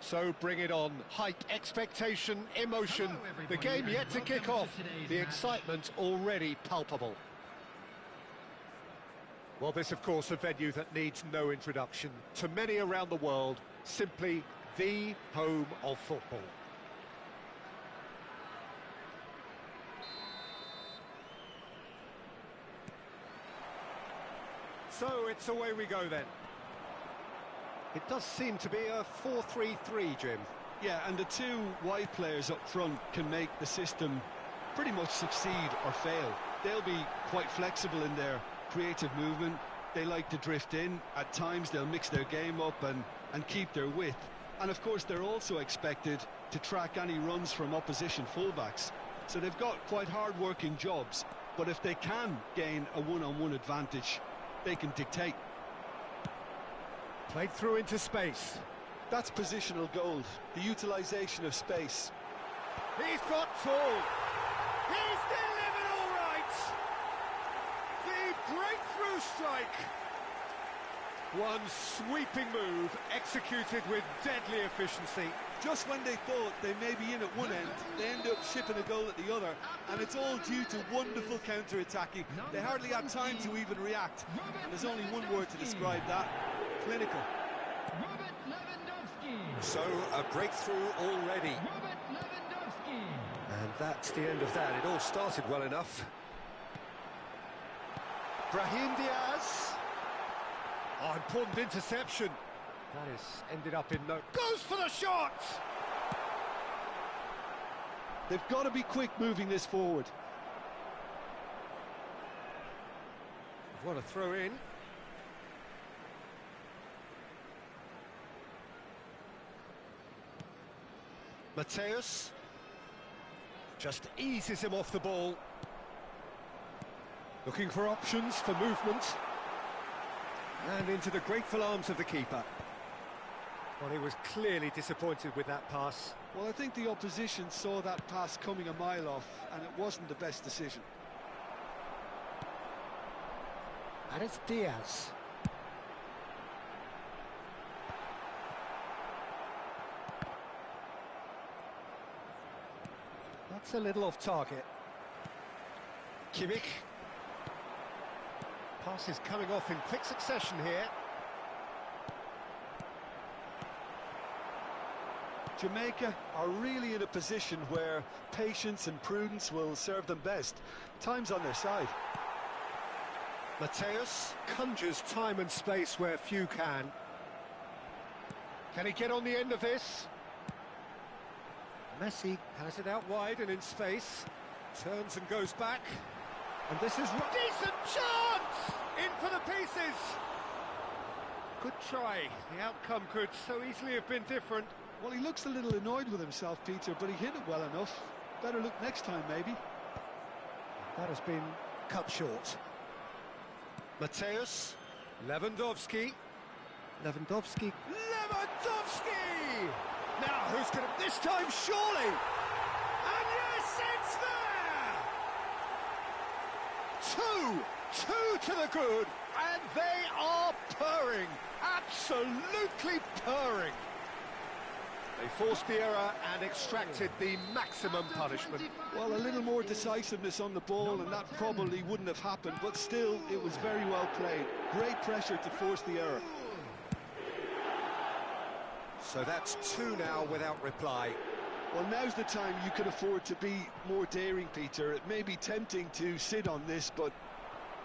So bring it on. Hype, expectation, emotion. The game yet to kick off. The excitement already palpable. Well, this, of course, a venue that needs no introduction. To many around the world, simply the home of football. So it's away we go then. It does seem to be a 4-3-3, Jim. Yeah, and the two wide players up front can make the system pretty much succeed or fail. They'll be quite flexible in their creative movement. They like to drift in. At times they'll mix their game up and keep their width. And of course they're also expected to track any runs from opposition fullbacks. So they've got quite hard-working jobs, but if they can gain a one-on-one advantage, they can dictate. Played through into space. That's positional gold, the utilisation of space. He's got tall. He's delivered all right. The breakthrough strike. One sweeping move, executed with deadly efficiency. Just when they thought they may be in at one end, they end up shipping a goal at the other, and it's all due to wonderful counter-attacking. They hardly had time to even react, and there's only one word to describe that: clinical. So, a breakthrough already. And that's the end of that. It all started well enough. Brahim Diaz. Oh, important interception. That is ended up in no... Goes for the shot! They've got to be quick moving this forward. What a throw in. Mateus just eases him off the ball. Looking for options for movement. And into the grateful arms of the keeper. Well, he was clearly disappointed with that pass. Well, I think the opposition saw that pass coming a mile off, and it wasn't the best decision. And it's Diaz. That's a little off target. Kimmich. Passes coming off in quick succession here. Jamaica are really in a position where patience and prudence will serve them best. Time's on their side. Mateus conjures time and space where few can. Can he get on the end of this? Messi has it out wide and in space. Turns and goes back. And this is... Decent chance! In for the pieces! Good try. The outcome could so easily have been different. Well, he looks a little annoyed with himself, Peter, but he hit it well enough. Better look next time, maybe. That has been cut short. Mateus. Lewandowski. Lewandowski. Now, who's going to... This time, surely! And yes, it's there! Two to the good, and they are purring. Absolutely purring. They forced the error and extracted the maximum punishment. Well, a little more decisiveness on the ball, and that probably wouldn't have happened, but still, it was very well played. Great pressure to force the error. So that's two now without reply. Well, now's the time you can afford to be more daring, Peter. It may be tempting to sit on this, but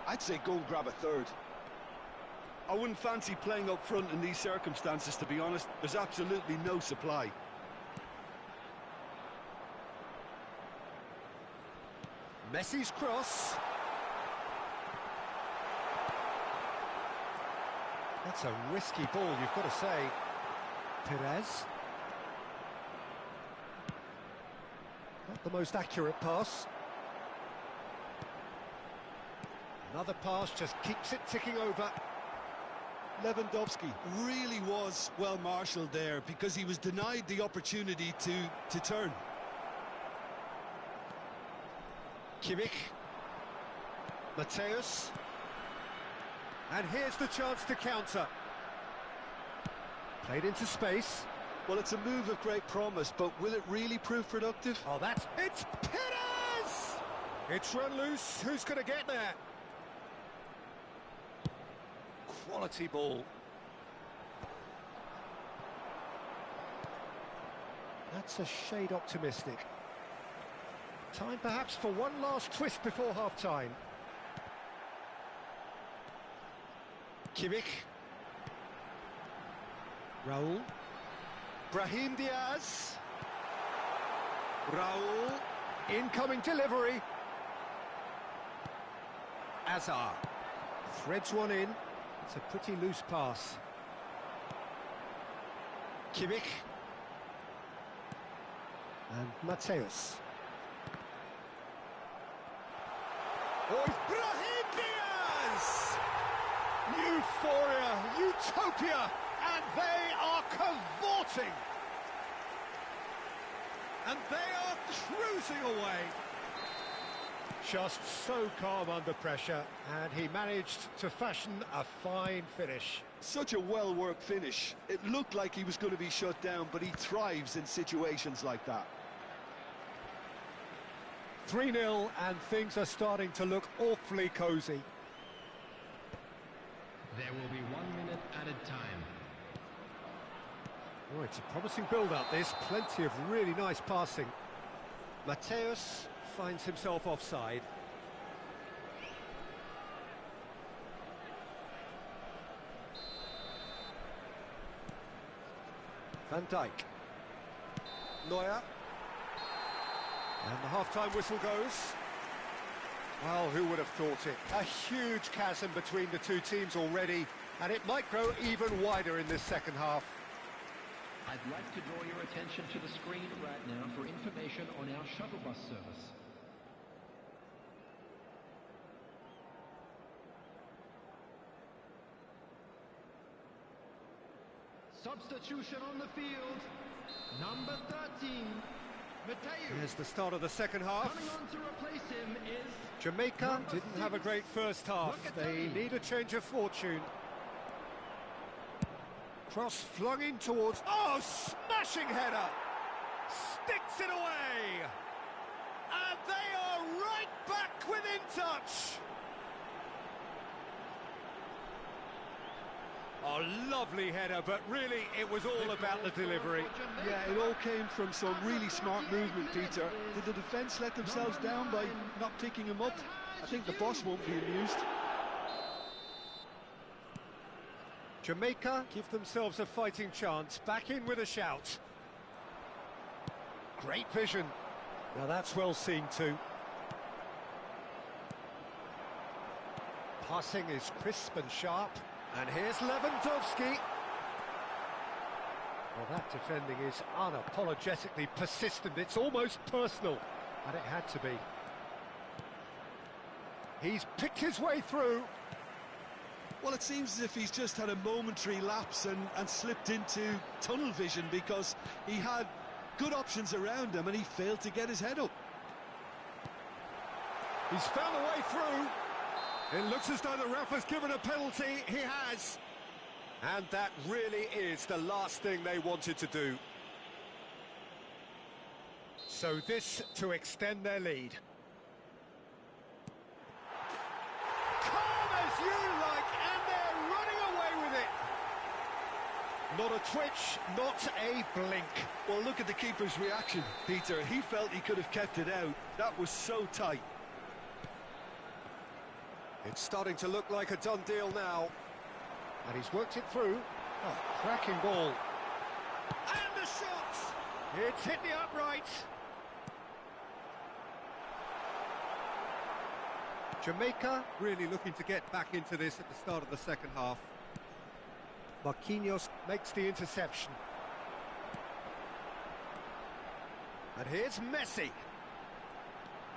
I'd say go and grab a third. I wouldn't fancy playing up front in these circumstances, to be honest. There's absolutely no supply. Messi's cross. That's a risky ball, you've got to say. Perez. Not the most accurate pass. Another pass just keeps it ticking over. Lewandowski really was well marshalled there because he was denied the opportunity to turn. Kimmich. Mateus. And here's the chance to counter. Played into space. Well, it's a move of great promise, but will it really prove productive? Oh, it's Perez! It's run loose. Who's going to get there? Quality ball. That's a shade optimistic. Time perhaps for one last twist before half-time. Kimmich. Raul. Brahim Diaz. Raul. Incoming delivery. Azar. Threads one in. It's a pretty loose pass. Kimmich. And Mateus. Oh, it's Brahim Diaz! Euphoria, utopia, and they are cavorting. And they are cruising away. Just so calm under pressure, and he managed to fashion a fine finish. Such a well-worked finish. It looked like he was going to be shut down, but he thrives in situations like that. 3-0, and things are starting to look awfully cosy. There will be 1 minute added time. Oh, it's a promising build-up, this. Plenty of really nice passing. Mateus finds himself offside. Van Dijk. Neuer. And the half-time whistle goes. Well, who would have thought it? A huge chasm between the two teams already, and it might grow even wider in this second half. I'd like to draw your attention to the screen right now for information on our shuttle bus service. Substitution on the field, number 13, Mateus. Here's the start of the second half. Coming on to replace him is Jamaica didn't have a great first half. They need a change of fortune. Cross flung in towards... Oh, smashing header! Sticks it away! And they are right back within touch! Oh, lovely header, but really it was all about the delivery. Yeah, it all came from some really smart movement, Peter. Did the defence let themselves down by not picking him up? I think the boss won't be amused. Jamaica give themselves a fighting chance, back in with a shout. Great vision. Now that's well seen too. Passing is crisp and sharp. And here's Lewandowski. Well, that defending is unapologetically persistent. It's almost personal, and it had to be. He's picked his way through. Well, it seems as if he's just had a momentary lapse and slipped into tunnel vision, because he had good options around him and he failed to get his head up. He's found a way through. It looks as though the ref has given a penalty. He has. And that really is the last thing they wanted to do. So this to extend their lead. Calm as you like, and they're running away with it. Not a twitch, not a blink. Well, look at the keeper's reaction, Peter. He felt he could have kept it out. That was so tight. It's starting to look like a done deal now. And he's worked it through. Oh, cracking ball. And the shot! It's hit the upright. Jamaica really looking to get back into this at the start of the second half. Marquinhos makes the interception. And here's Messi.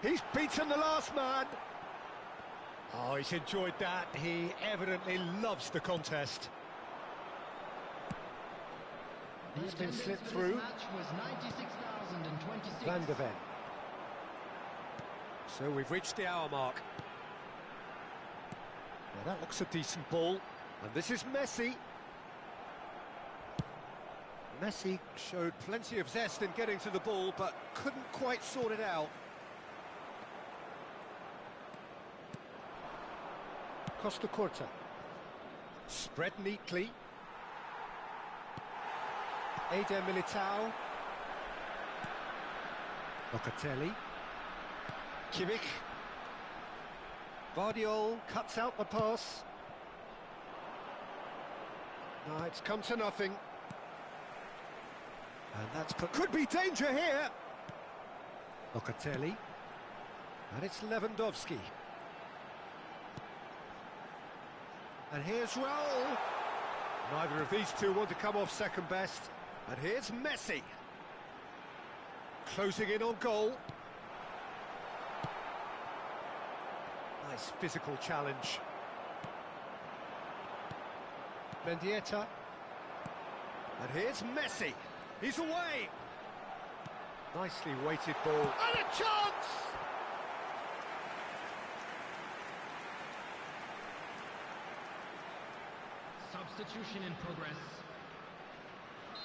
He's beaten the last man. Oh, he's enjoyed that. He evidently loves the contest. He's been slipped through. Van der Ven. So we've reached the hour mark. Now that looks a decent ball. And this is Messi. Messi showed plenty of zest in getting to the ball, but couldn't quite sort it out. Costa Curta. Spread neatly. Eder Militao. Locatelli. Kimmich. Guardiola cuts out the pass. No, it's come to nothing. And could be danger here. Locatelli. And it's Lewandowski. And here's Raul. Neither of these two want to come off second best. And here's Messi. Closing in on goal. Nice physical challenge. Mendieta. And here's Messi. He's away. Nicely weighted ball. And a chance! Substitution in progress.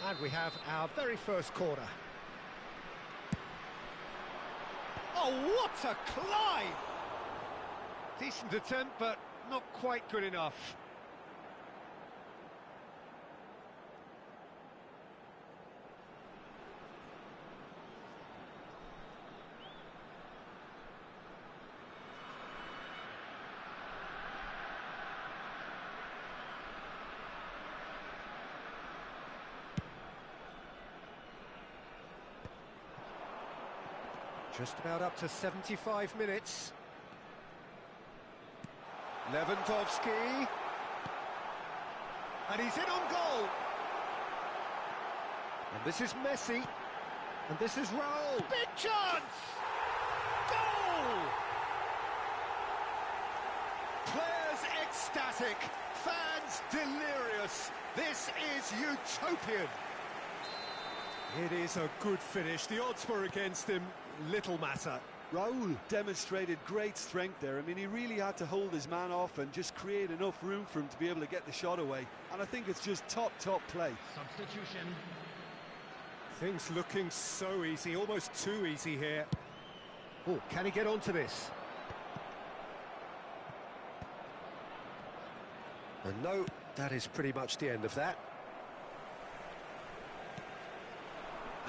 And we have our very first corner. Oh, what a climb! Decent attempt, but not quite good enough. Just about up to 75 minutes. Lewandowski. And he's in on goal. And this is Messi. And this is Raul. Big chance! Goal! Players ecstatic. Fans delirious. This is utopian. It is a good finish. The odds were against him. Little matter. Raul demonstrated great strength there. I mean, he really had to hold his man off and just create enough room for him to be able to get the shot away. And I think it's just top play. Substitution. Things looking so easy, almost too easy here. Oh, can he get onto this? And no, that is pretty much the end of that.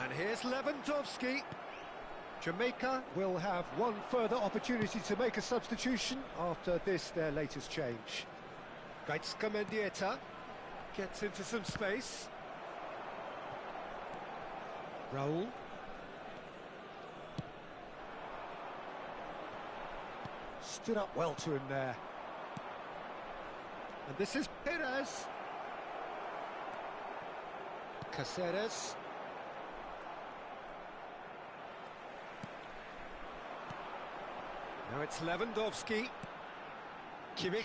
And here's Lewandowski. Jamaica will have one further opportunity to make a substitution after this, their latest change. Gaitska Mendieta gets into some space. Raul. Stood up well to him there. And this is Perez. Caceres. Now it's Lewandowski. Kimmich.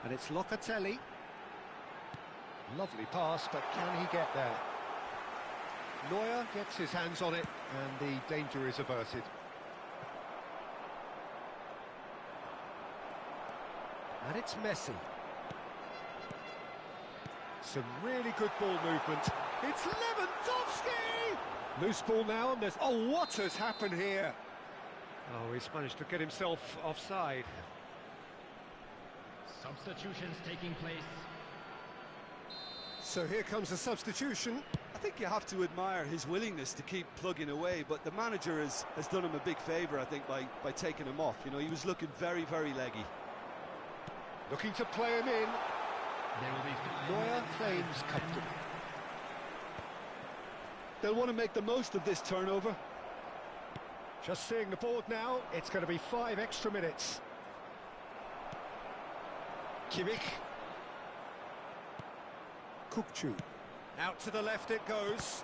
And it's Locatelli. Lovely pass, but can he get there? Neuer gets his hands on it, and the danger is averted. And it's Messi. Some really good ball movement. It's Lewandowski! Loose ball now, and there's... Oh, what has happened here? Oh, he's managed to get himself offside. Substitutions taking place. So here comes a substitution. I think you have to admire his willingness to keep plugging away, but the manager has done him a big favour, I think, by taking him off. You know, he was looking very leggy. Looking to play him in. Neuer claims comfortably. They'll want to make the most of this turnover. Just seeing the board now, it's going to be 5 extra minutes. Kimmich. Kukçu. Out to the left it goes.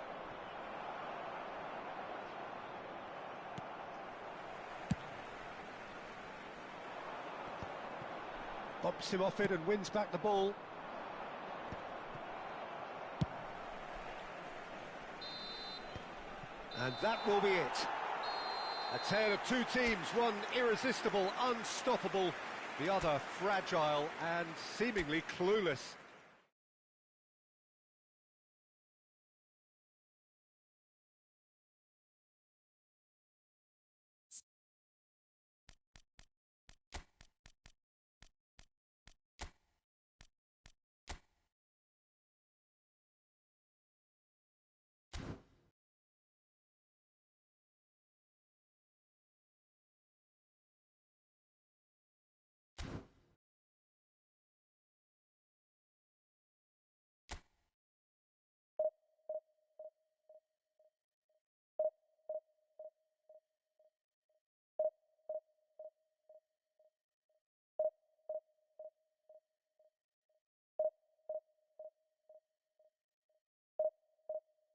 Bumps him off it and wins back the ball. And that will be it. A tale of two teams, one irresistible, unstoppable, the other fragile and seemingly clueless.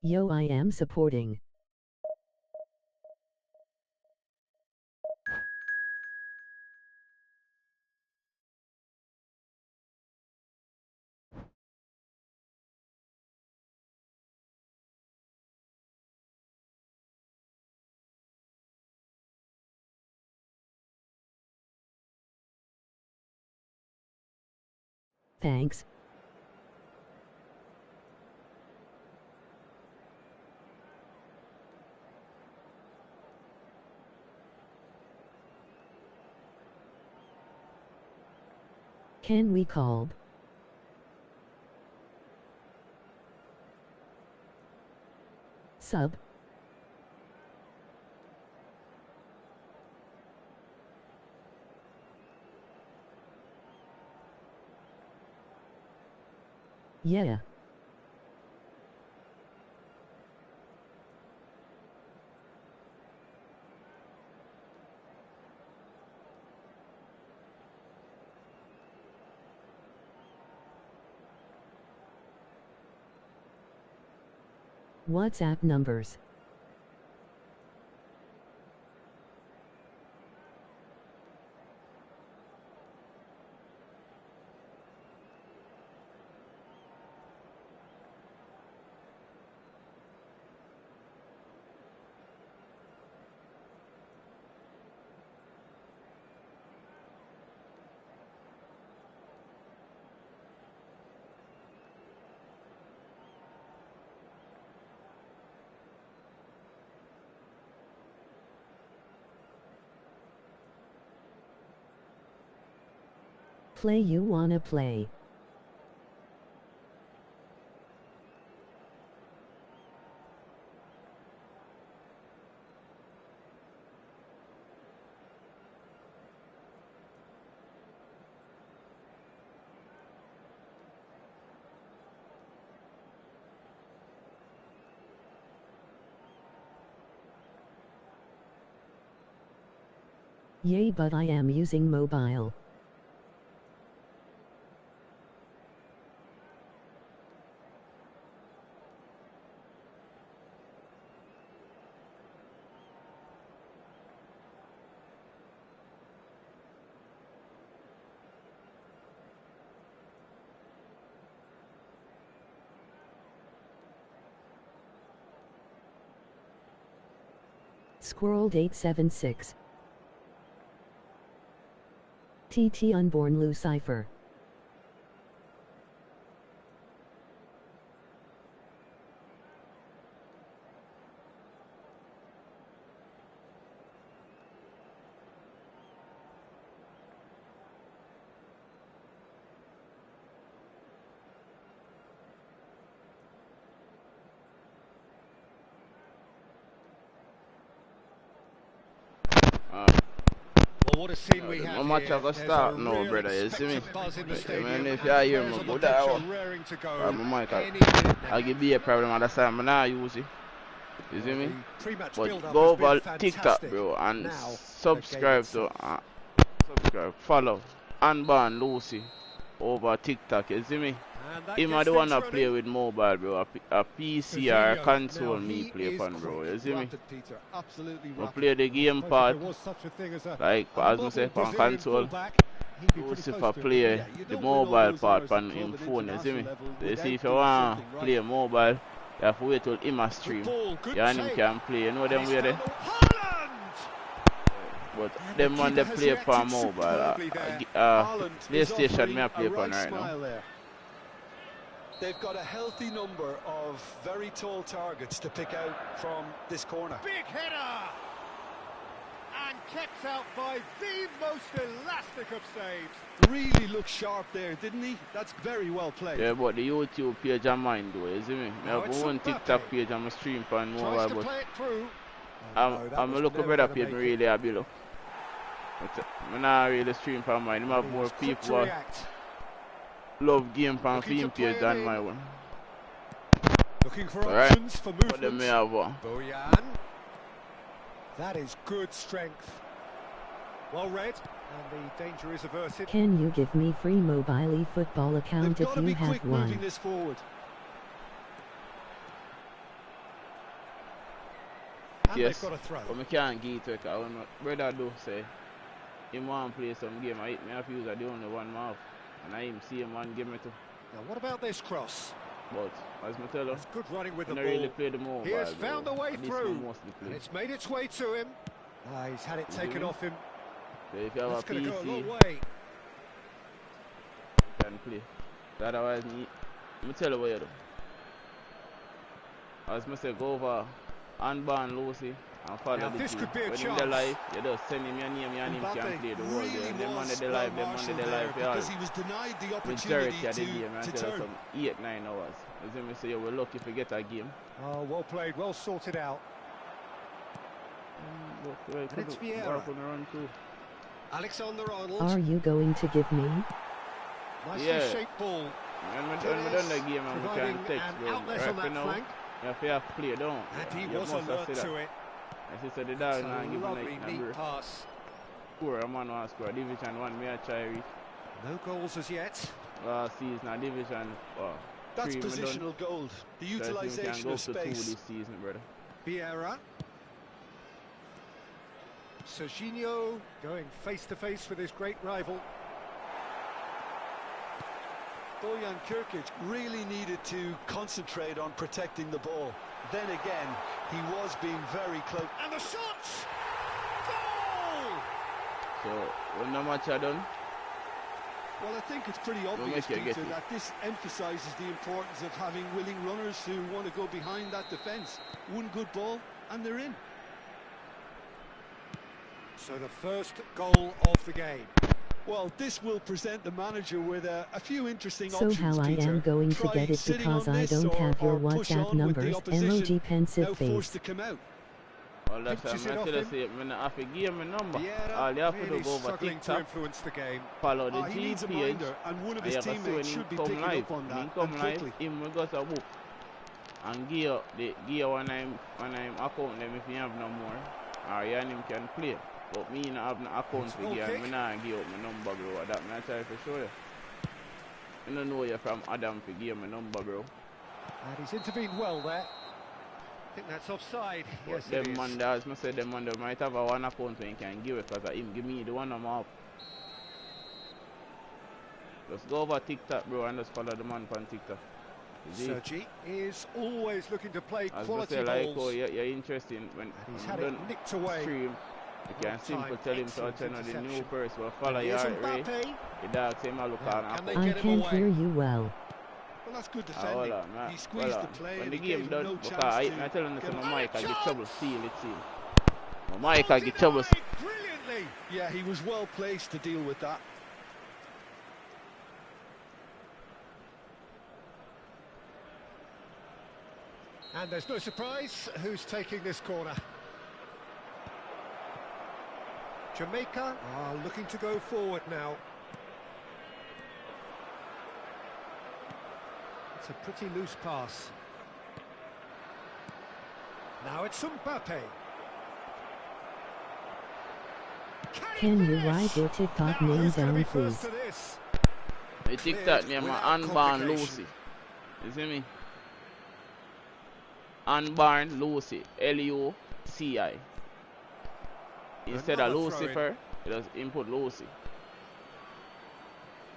Yo, I am supporting. Thanks. Can we call? Sub. Yeah. WhatsApp numbers. Play you wanna play. Yay, but I am using mobile. Squirreled 876. TT Unborn Lucifer. What a scene we have match here. I go start now, brother, you see me? Man, if you hear me go down, my mic, I'll give you a problem at the time, but now use it. You see me? But go over TikTok, bro, and subscribe to, follow, Unborn Lucy over TikTok, you see me? Him are the one that play with mobile, bro. A PC or a console me play fun, bro. You see me? I play the game part, like as I say, on console. Lucifer play the mobile part on him phone, you see me? So you see, if you want to play mobile, you have to wait till him a stream. You and him can play, you know them way there? But them one they play for mobile. PlayStation me I play for right now. They've got a healthy number of very tall targets to pick out from this corner. Big header! And kept out by the most elastic of saves. Really looked sharp there, didn't he? That's very well played. Yeah, but the YouTube page of mine though, you see me? I have one TikTok page and I stream for mobile, but I'm a local brother page, me really a below. I'm not really stream for mine. I have more people love game pan film page than my one. Looking for options for movement. But they may have one. Boyan. That is good strength. Well read, and the danger is averted. Can you give me free mobile eFootball account if you have one? Moving this forward. yes, but I can't give it to it because when my brother do say he want to play some game, I have to use the only one mouth. And I him see him one give me to. Now what about this cross? But as I tell you, it's good running with the ball. Really play the move. He has found a way through. And it's made its way to him. He's had it taken off him. So if you have that's a PC, go a long way. You can play. Otherwise, let me tell you what you do. As I say, go over and ban Lucy and follow now the this team. could be a when chance. in the life, you just send him your name and him can play the world. Really them on the life, them on the life. Because he was denied the opportunity to turn. Some 8-9 hours. As I say, you were lucky if you get a game. Oh, well played, well sorted out. And it's Vieira. Alexander-Arnold. Are you going to give me? Nicely shaped ball. And we're done the game and we can text, bro. Right now, flank. you have to play down. And he was alert to it. As you said, the dog now give lovely me neat pass. Score, a man wants to score. Division 1, me a try reach. No goals as yet. Last season, Division that's 3, positional gold. The utilisation of space. Go to 2 this season, brother. Vieira. Serginho going face to face with his great rival. Bojan Kirkic really needed to concentrate on protecting the ball. Then again, he was being very close. And the shot! Goal! So, when the match are done? Well, I think it's pretty obvious, Peter, that this emphasises the importance of having willing runners who want to go behind that defence. One good ball, and they're in. So the first goal of the game. Well, this will present the manager with a few interesting options, Peter. I am going to get it because I don't have your WhatsApp numbers. Emoji pensive face. To come out. Well, that's what I'm going to say. I have to give my number. All you have to do go over TikTok, follow the G page, and one of his teammates should be picking up on that. He come live, him will go to a book and give one I'm account them if you have no more. Or you and him can play. But me not have no account to give, I not give up my number, bro. That I try to show you. I don't know you from Adam to give my number, bro. And he's intervened well there. I think that's offside. But yes, them man, as I said, them man might have a one account when he can give it because him give me the one I'm up. Just go over TikTok, bro, and just follow the man on TikTok. Sergi is always looking to play as quality say, balls. Like, oh, you're interested when he's had it nicked away. Stream, you can simply tell him to attend on the new person will follow your rate. The dog say, look on. I can't hear you well. Well, that's good defending. He squeezed the play. When the game done, no because I tell him that my mic I get trouble seal it. My mic I get trouble. Brilliantly. Yeah, he was well placed to deal with that. And there's no surprise who's taking this corner. Jamaica are looking to go forward now. It's a pretty loose pass. Now it's Mbappe. Can you write your TikTok name down, please? The TikTok name is Unborn Lucy. You see me? Unborn Lucy. Luci. Instead of Lucifer, you just input Lucy.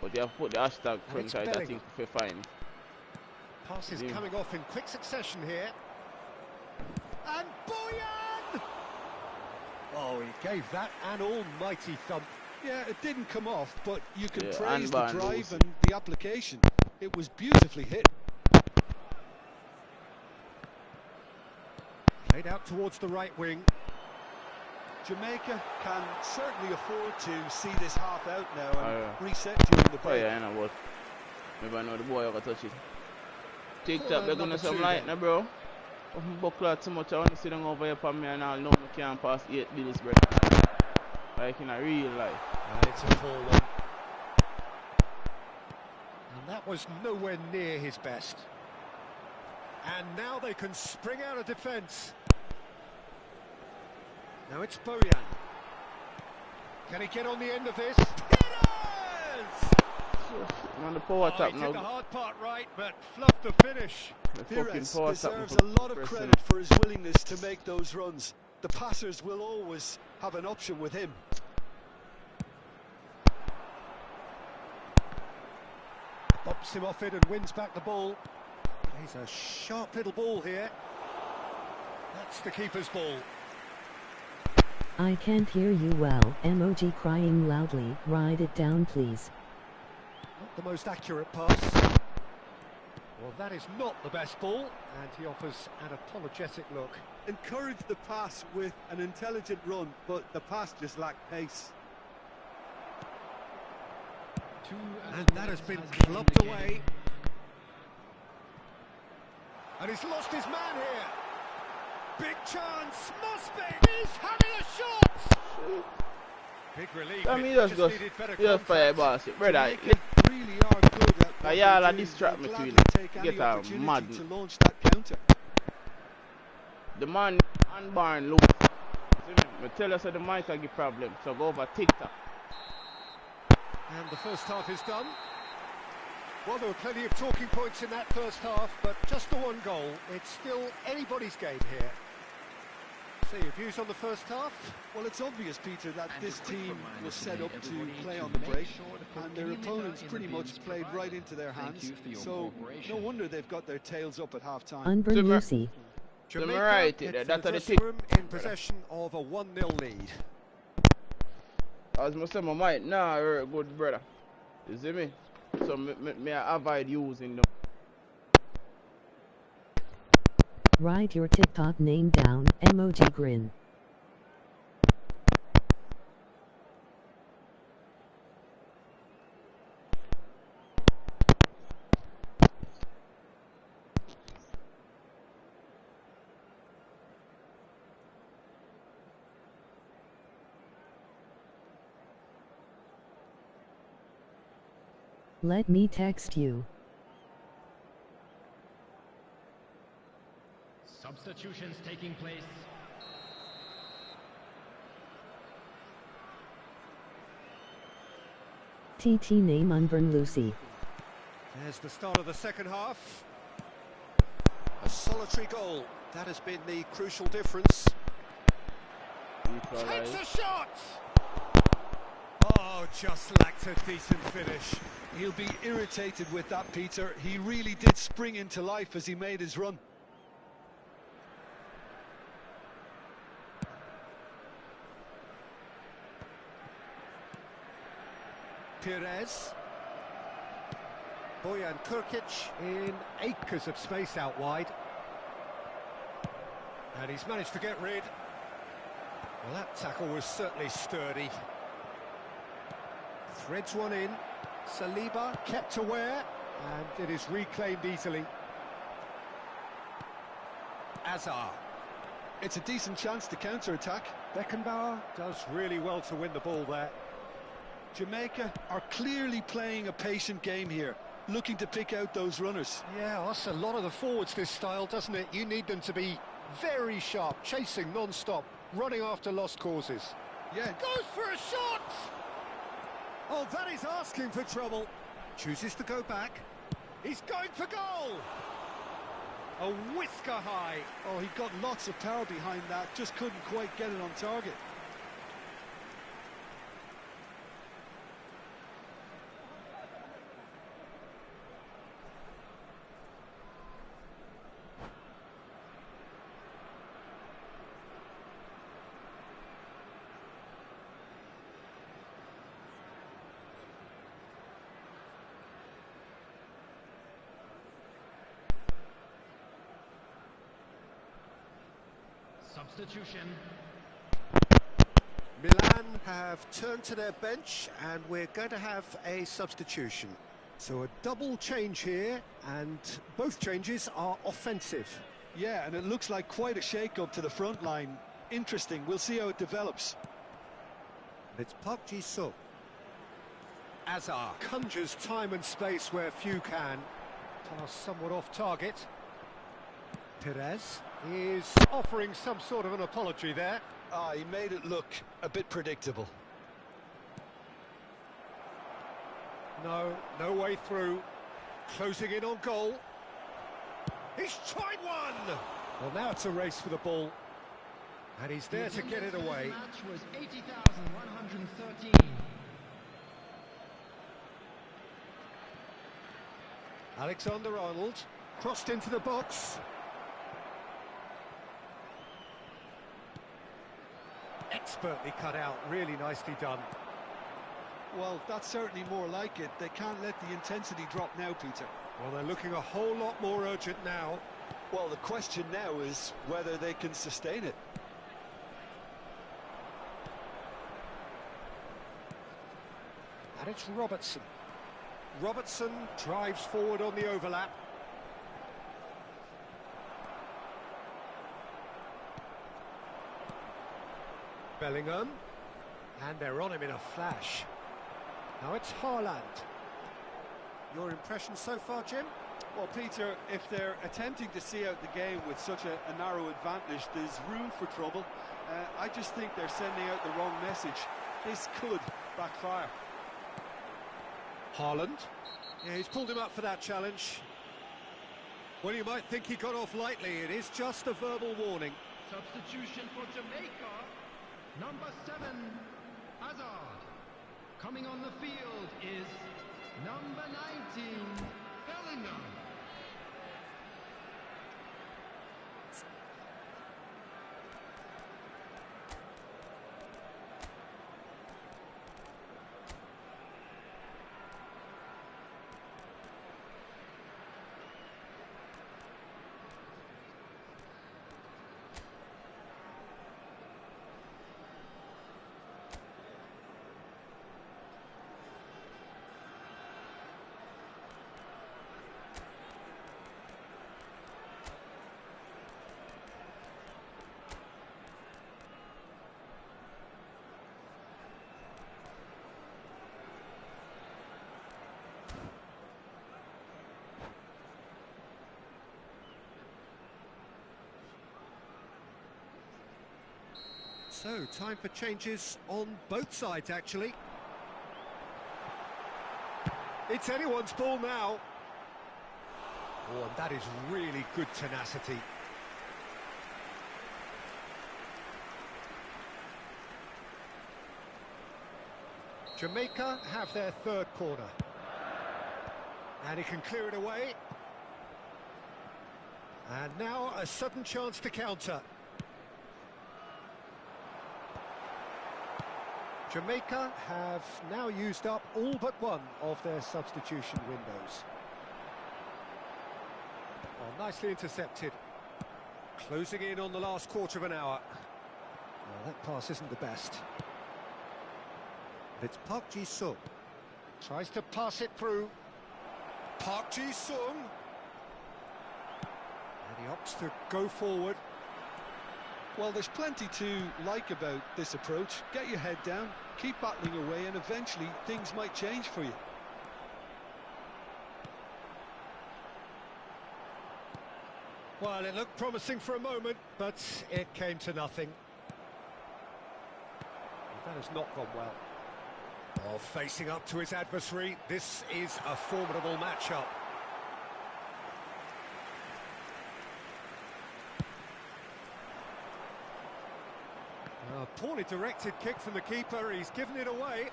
But you have to put the hashtag front right, I think, for fine. Passes coming off in quick succession here. And Bojan! Oh, he gave that an almighty thump. Yeah, it didn't come off, but you can praise the drive Lucy. and the application. It was beautifully hit. Played out towards the right wing. Jamaica can certainly afford to see this half out now and reset during the break. Oh yeah, I know what. Maybe I know the boy will touch it. TikTok, they're gonna some light now, bro. I'm buckler too much. I want to sit down over here for me and I'll know we can't pass 8 bills, bro. Like in a real life. And it's a poor one. And that was nowhere near his best. And now they can spring out of defence. Now it's Bojan. Can he get on the end of this? It is! I'm on the power tap he now. did the hard part right, but fluffed the finish. Pires deserves a lot of credit for his willingness to make those runs. The passers will always have an option with him. Bops him off it and wins back the ball. He's a sharp little ball here. That's the keeper's ball. I can't hear you well. Emoji crying loudly. Write it down, please. Not the most accurate pass. Well, that is not the best ball, and he offers an apologetic look. Encourage the pass with an intelligent run, but the pass just lacked pace. And that has been clubbed away. And he's lost his man here. Big chance, must be. He's having a shot. Big relief. I mean, just fire boss, brother. Really are good at y'all distract me to get a mad. To launch that counter. The man and Barn look. I tell us that the mic can give problem, so go over TikTok. And the first half is done. Well, there were plenty of talking points in that first half, but just the one goal. It's still anybody's game here. So your views on the first half? Well, it's obvious, Peter, that this team was set up to play on the break, and their opponents pretty much played right into their hands. So no wonder they've got their tails up at half-time. Unburn Lucy. Jamaica in possession of a 1-0 lead. As I say, my mic, nah, you're a good brother. You see me? So me I avoid using them. Write your TikTok name down. Emoji grin. Let me text you. Substitutions taking place. TT name Unburn Lucy. There's the start of the second half. A solitary goal. That has been the crucial difference. Takes a shot! Oh, just lacked a decent finish. He'll be irritated with that, Peter. He really did spring into life as he made his run. Pires. Bojan Kurkic in acres of space out wide. And he's managed to get rid. Well, that tackle was certainly sturdy. Threads one in. Saliba kept aware, and it is reclaimed easily. Azar. It's a decent chance to counter-attack. Beckenbauer does really well to win the ball there. Jamaica are clearly playing a patient game here, looking to pick out those runners. Yeah, that's a lot of the forwards, this style, doesn't it? You need them to be very sharp, chasing non-stop, running after lost causes. Yeah. Goes for a shot! Oh, that is asking for trouble. Chooses to go back. He's going for goal! A whisker high. Oh, he got lots of power behind that, just couldn't quite get it on target. Substitution. Milan have turned to their bench, and we're going to have a substitution. So a double change here, and both changes are offensive. Yeah, and it looks like quite a shake-up to the front line. Interesting, we'll see how it develops. It's Park Ji-suk. Azar conjures time and space where few can. Pass somewhat off target. Pires is offering some sort of an apology there. He made it look a bit predictable. No, no way through. Closing in on goal. He's tried one! Well, now it's a race for the ball. And he's there to get it away. The match was 80,113. Alexander-Arnold crossed into the box. Expertly cut out, really nicely done. Well, that's certainly more like it. They can't let the intensity drop now, Peter. Well, they're looking a whole lot more urgent now. Well, the question now is whether they can sustain it. And it's Robertson. Robertson drives forward on the overlap. Bellingham. And they're on him in a flash. Now it's Haaland. Your impression so far, Jim? Well, Peter, if they're attempting to see out the game with such a narrow advantage, there's room for trouble. I just think they're sending out the wrong message. This could backfire. Haaland. Yeah, he's pulled him up for that challenge. Well, you might think he got off lightly. It is just a verbal warning. Substitution for Jamaica. Number 7, Hazard. Coming on the field is number 19, Bellingham. So, time for changes on both sides, actually. It's anyone's ball now. Oh, and that is really good tenacity. Jamaica have their third corner. And he can clear it away. And now a sudden chance to counter. Jamaica have now used up all but one of their substitution windows. Well, nicely intercepted. Closing in on the last quarter of an hour. Well, that pass isn't the best. It's Park Ji-sung. Tries to pass it through. Park Ji-sung. And he opts to go forward. Well, there's plenty to like about this approach. Get your head down, keep battling away, and eventually things might change for you. Well, it looked promising for a moment, but it came to nothing. That has not gone well. Oh, facing up to his adversary, this is a formidable matchup. A poorly directed kick from the keeper, he's given it away.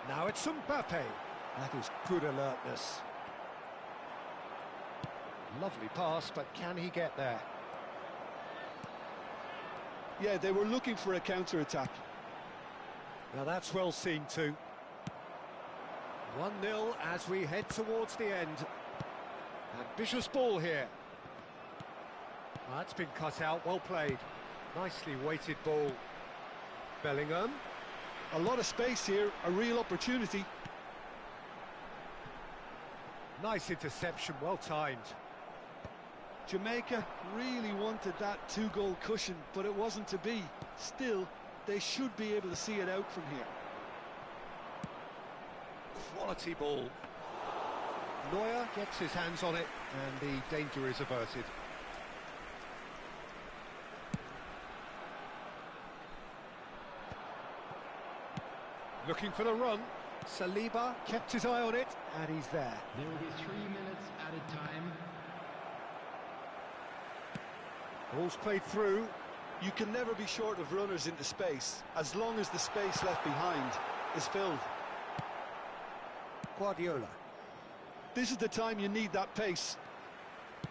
Now it's Mbappe. That is good alertness. Lovely pass, but can he get there? Yeah, they were looking for a counter-attack. Now that's well seen too. 1-0 as we head towards the end. Ambitious ball here. Well, that's been cut out, well played. Nicely weighted ball. Bellingham. A lot of space here, a real opportunity. Nice interception, well timed. Jamaica really wanted that two-goal cushion, but it wasn't to be. Still, they should be able to see it out from here. Quality ball. Neuer gets his hands on it, and the danger is averted. Looking for the run. Saliba kept his eye on it, and he's there. There will be 3 minutes added time. Ball's played through. You can never be short of runners into space, as long as the space left behind is filled. Guardiola. This is the time you need that pace.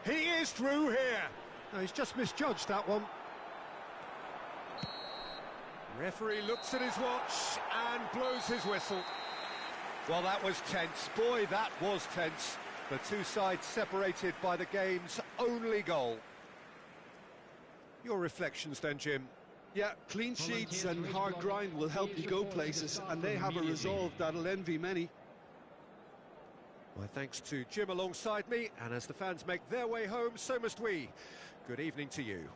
He is through here. No, he's just misjudged that one. Referee looks at his watch and blows his whistle. Well, that was tense. Boy, that was tense. The two sides separated by the game's only goal. Your reflections then, Jim? Yeah, clean sheets and hard grind will help you go places, and they have a resolve that'll envy many. My thanks to Jim alongside me, and as the fans make their way home, so must we. Good evening to you.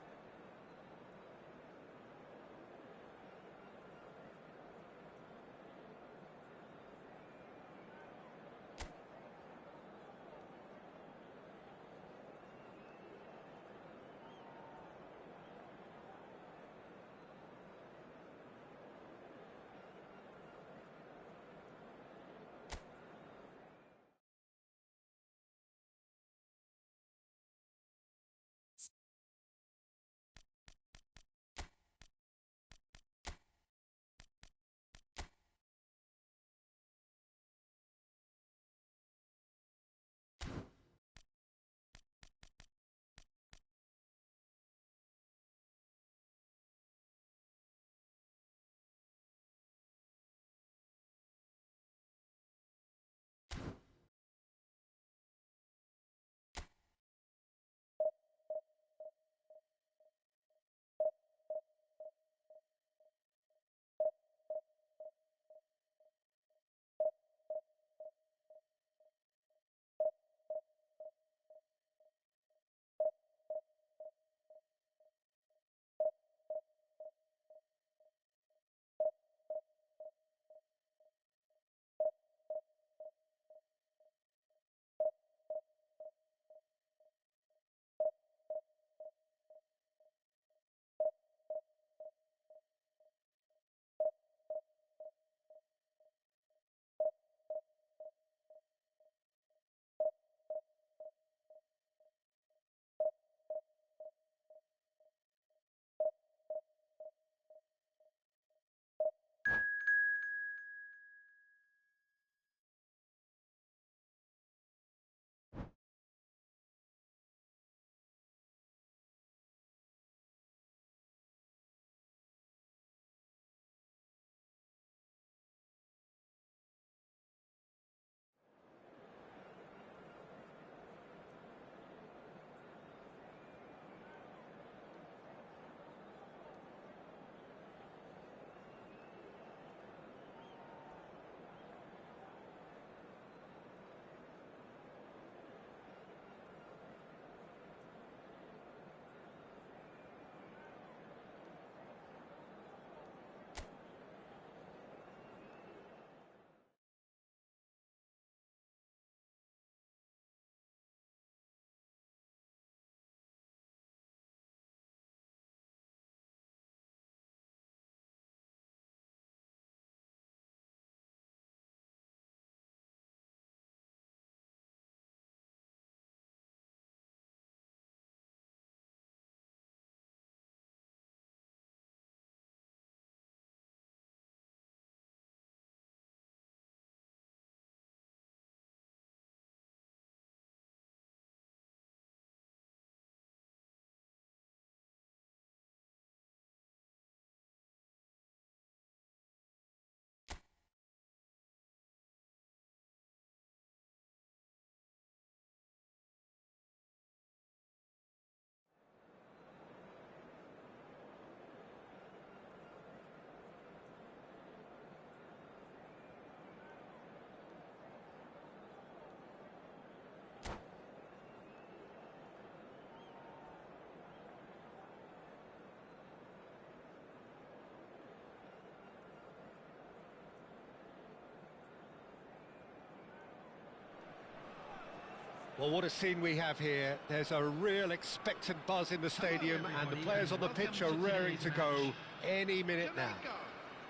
Well, what a scene we have here. There's a real expectant buzz in the stadium, and the players on the pitch are raring to go any minute now.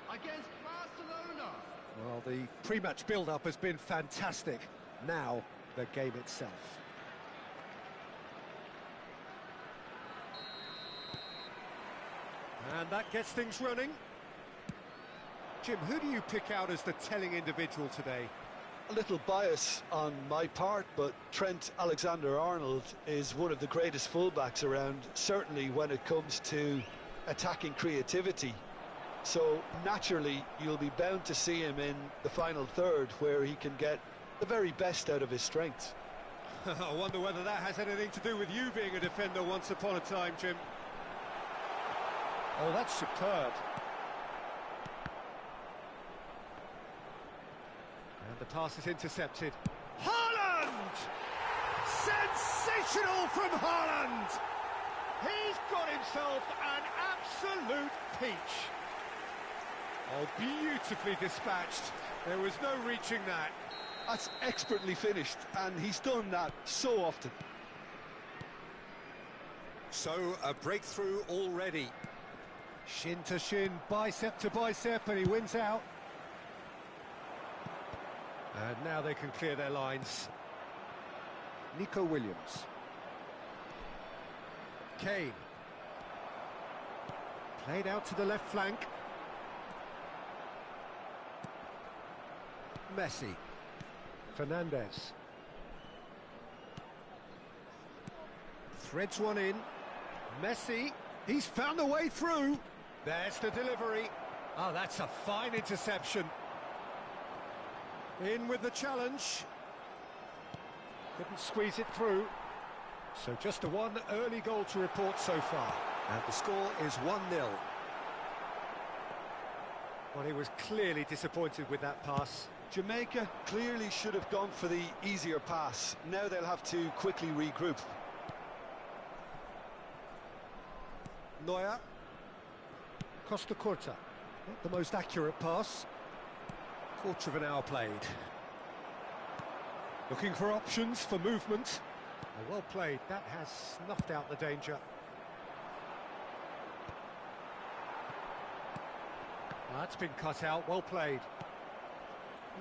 Against Barcelona. Well, the pre-match build-up has been fantastic. Now, the game itself. And that gets things running. Jim, who do you pick out as the telling individual today? A little bias on my part, but Trent Alexander-Arnold is one of the greatest fullbacks around, certainly when it comes to attacking creativity. So naturally you'll be bound to see him in the final third, where he can get the very best out of his strengths. I wonder whether that has anything to do with you being a defender once upon a time, Jim. Oh, that's superb. And the pass is intercepted. Haaland! Sensational from Haaland! He's got himself an absolute peach. Oh, beautifully dispatched. There was no reaching that. That's expertly finished, and he's done that so often. So, a breakthrough already. Shin to shin, bicep to bicep, and he wins out. And now they can clear their lines. Nico Williams. Kane. Played out to the left flank. Messi. Fernandez. Threads one in. Messi. He's found a way through. There's the delivery. Oh, that's a fine interception. In with the challenge. Couldn't squeeze it through. So just the one early goal to report so far. And the score is 1-0. Well, he was clearly disappointed with that pass. Jamaica clearly should have gone for the easier pass. Now they'll have to quickly regroup. Neuer. Costa Curta. Not the most accurate pass. Quarter of an hour played. Looking for options for movement. Well played. That has snuffed out the danger. That's been cut out. Well played.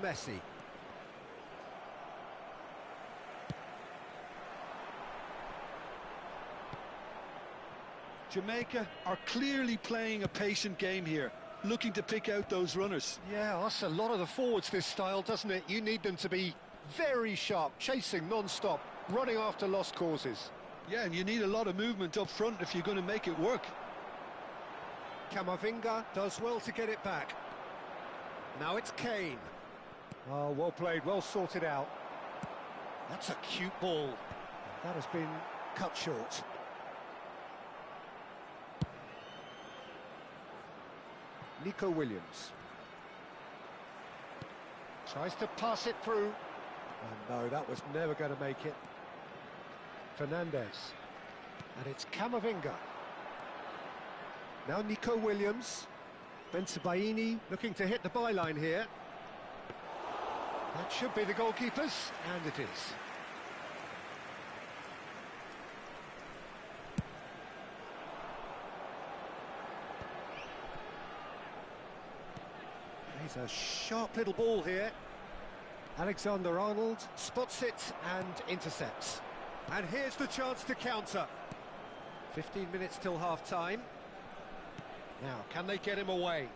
Messi. Jamaica are clearly playing a patient game here, looking to pick out those runners. Yeah, that's a lot of the forwards, this style, doesn't it? You need them to be very sharp, chasing non-stop, running after lost causes. Yeah, and you need a lot of movement up front if you're going to make it work. Camavinga does well to get it back. Now it's Kane. Oh, well played, well sorted out. That's a cute ball. That has been cut short. Nico Williams. Tries to pass it through. Oh no, that was never going to make it. Fernandez. And it's Camavinga. Now Nico Williams. Bensebaini looking to hit the byline here. That should be the goalkeepers, and it is. He's a sharp little ball here. Alexander-Arnold spots it and intercepts. And here's the chance to counter. 15 minutes till half-time. Now, can they get him away?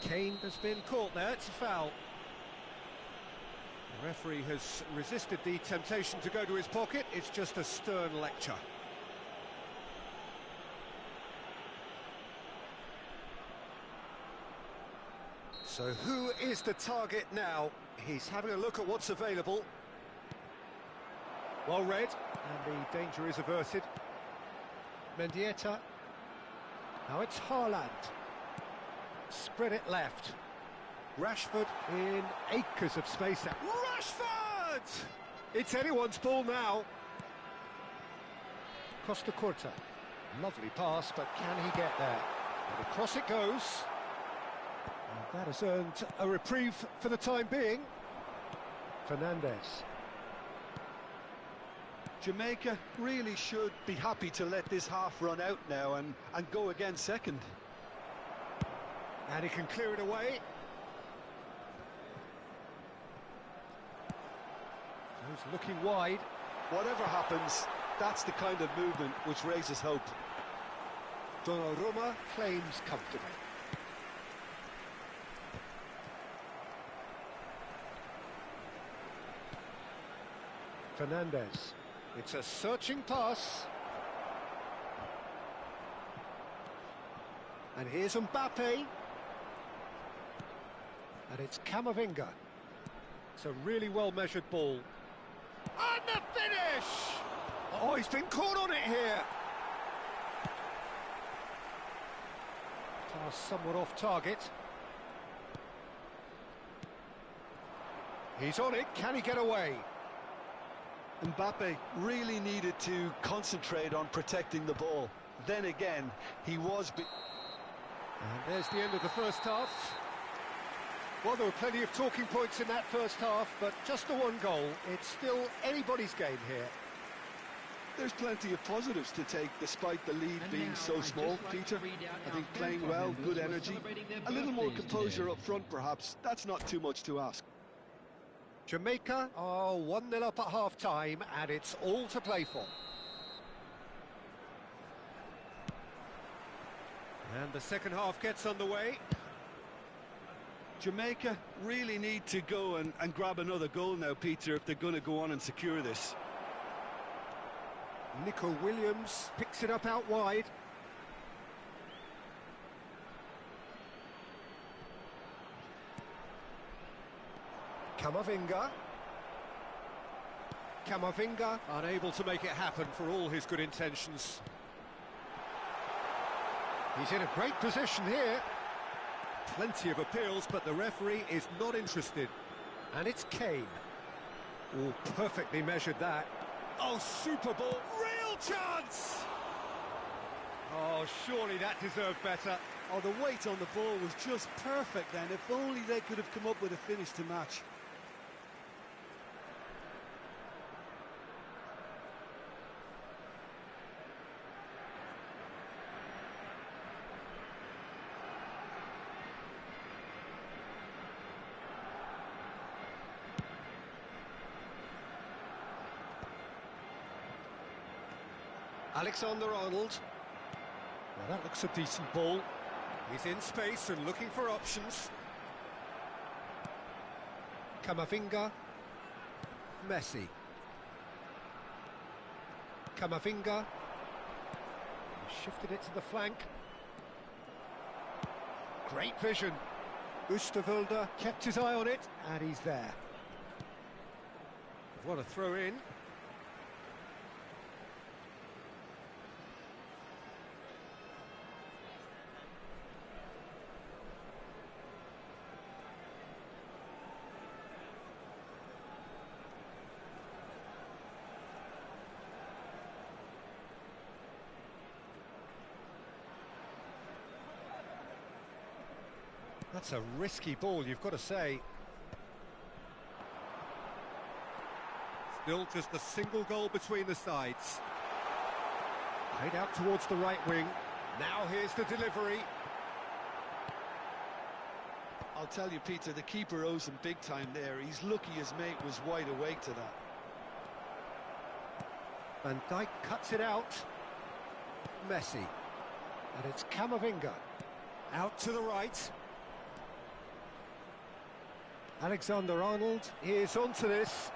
Kane has been caught there, it's a foul. The referee has resisted the temptation to go to his pocket. It's just a stern lecture. So who is the target now? He's having a look at what's available. Well read, and the danger is averted. Mendieta. Now it's Haaland. Spread it left. Rashford in acres of space there. Rashford! It's anyone's ball now. Costa Curta. Lovely pass, but can he get there? And across it goes. And that has earned a reprieve for the time being. Fernandez. Jamaica really should be happy to let this half run out now and go again second. And he can clear it away. looking wide. Whatever happens, that's the kind of movement which raises hope. Donnarumma claims comfortably. Fernandez. It's a searching pass. And here's Mbappe. And it's Camavinga. It's a really well-measured ball. And the finish! Oh, he's been caught on it here. Pass somewhat off target. He's on it. Can he get away? Mbappe really needed to concentrate on protecting the ball. Then again, he was... And there's the end of the first half. Well, there were plenty of talking points in that first half, but just the one goal. It's still anybody's game here. There's plenty of positives to take despite the lead being so small, Peter. I think playing well, good energy, a little more composure up front perhaps. That's not too much to ask. Jamaica are 1-0 up at half-time, and it's all to play for. And the second half gets underway. Jamaica really need to go and grab another goal now, Peter, if they're going to go on and secure this. Nico Williams picks it up out wide. Camavinga. Camavinga unable to make it happen for all his good intentions. He's in a great position here. Plenty of appeals, but the referee is not interested. And it's Kane. Oh, perfectly measured that. Oh, super ball. Real chance! Oh, surely that deserved better. Oh, the weight on the ball was just perfect then. If only they could have come up with a finish to match. Alexander-Arnold. Well, that looks a decent ball. He's in space and looking for options. Camavinga. Messi. Camavinga. He shifted it to the flank. Great vision. Oosterwolde kept his eye on it, and he's there. What a throw in. That's a risky ball, you've got to say. Still just a single goal between the sides. Played out towards the right wing. Now here's the delivery. I'll tell you, Peter, the keeper owes him big time there. He's lucky his mate was wide awake to that. Van Dijk cuts it out. Messi. And it's Camavinga. Out to the right. Alexander-Arnold is onto this.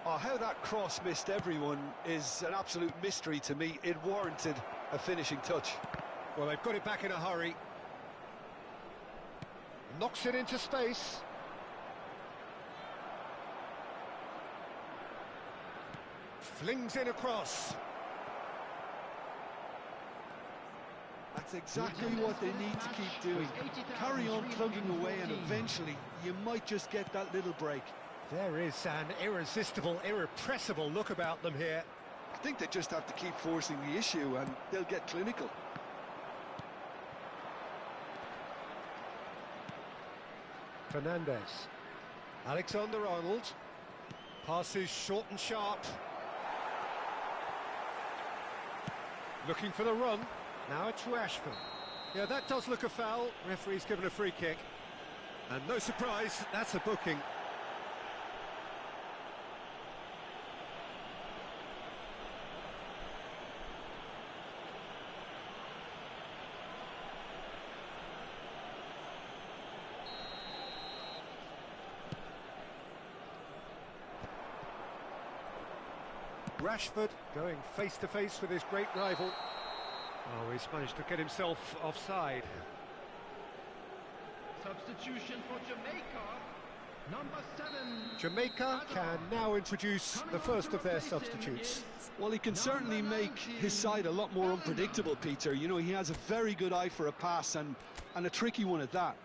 Oh, how that cross missed everyone is an absolute mystery to me. It warranted a finishing touch. Well, they've got it back in a hurry. Knocks it into space. Flings in across. That's exactly what they need to keep doing. Carry on plugging away and eventually you might just get that little break. There is an irresistible, irrepressible look about them here. I think they just have to keep forcing the issue and they'll get clinical. Fernandez. Alexander-Arnold. Passes short and sharp. Looking for the run. Now it's Rashford. Yeah, that does look a foul. Referee's given a free kick. And no surprise, that's a booking. Rashford going face to face with his great rival. Oh, he's managed to get himself offside. Substitution for Jamaica, number 7. Jamaica can now introduce the first of their substitutes. Well, he can certainly make his side a lot more unpredictable, Peter. You know, he has a very good eye for a pass and a tricky one at that.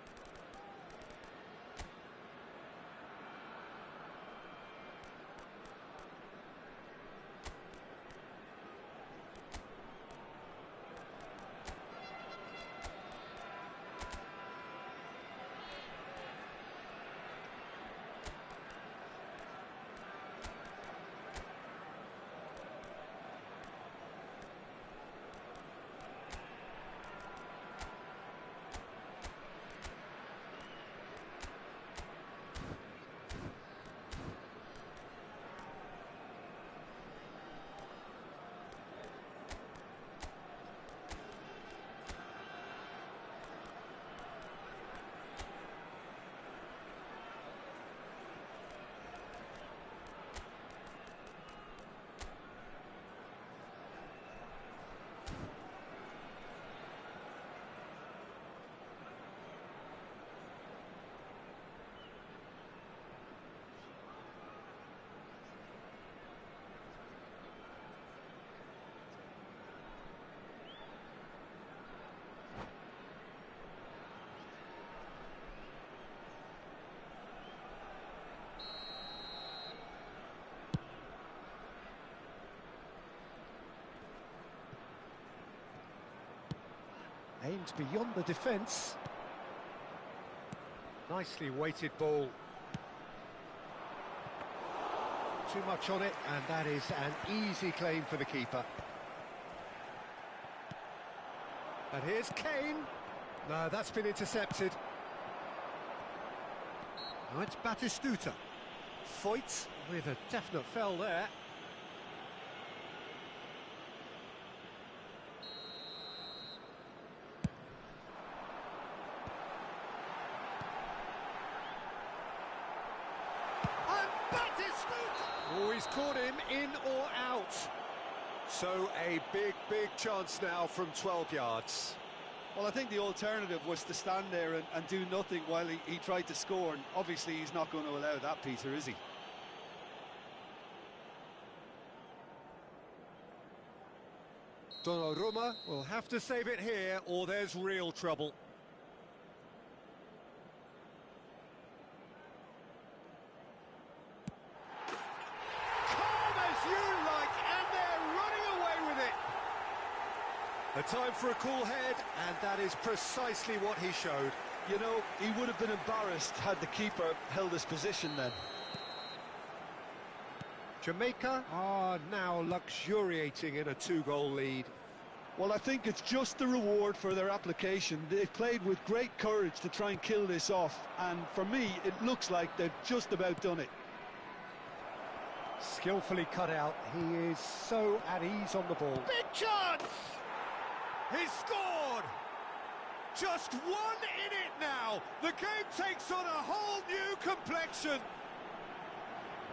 Aimed beyond the defence. Nicely weighted ball. Too much on it, and that is an easy claim for the keeper. And here's Kane. No, that's been intercepted. Now it's Batistuta. Foyt with a definite foul there. Oh, he's caught him in or out. So a big chance now from 12 yards. Well, I think the alternative was to stand there and do nothing while he tried to score, and obviously he's not going to allow that, Peter, is he? Donnarumma will have to save it here, or there's real trouble. A time for a cool head, and that is precisely what he showed. You know, he would have been embarrassed had the keeper held his position then. Jamaica are now luxuriating in a 2-goal lead. Well, I think it's just the reward for their application. They've played with great courage to try and kill this off, and for me, it looks like they've just about done it. Skillfully cut out, he is so at ease on the ball. Big chance! He's scored! Just one in it now. The game takes on a whole new complexion.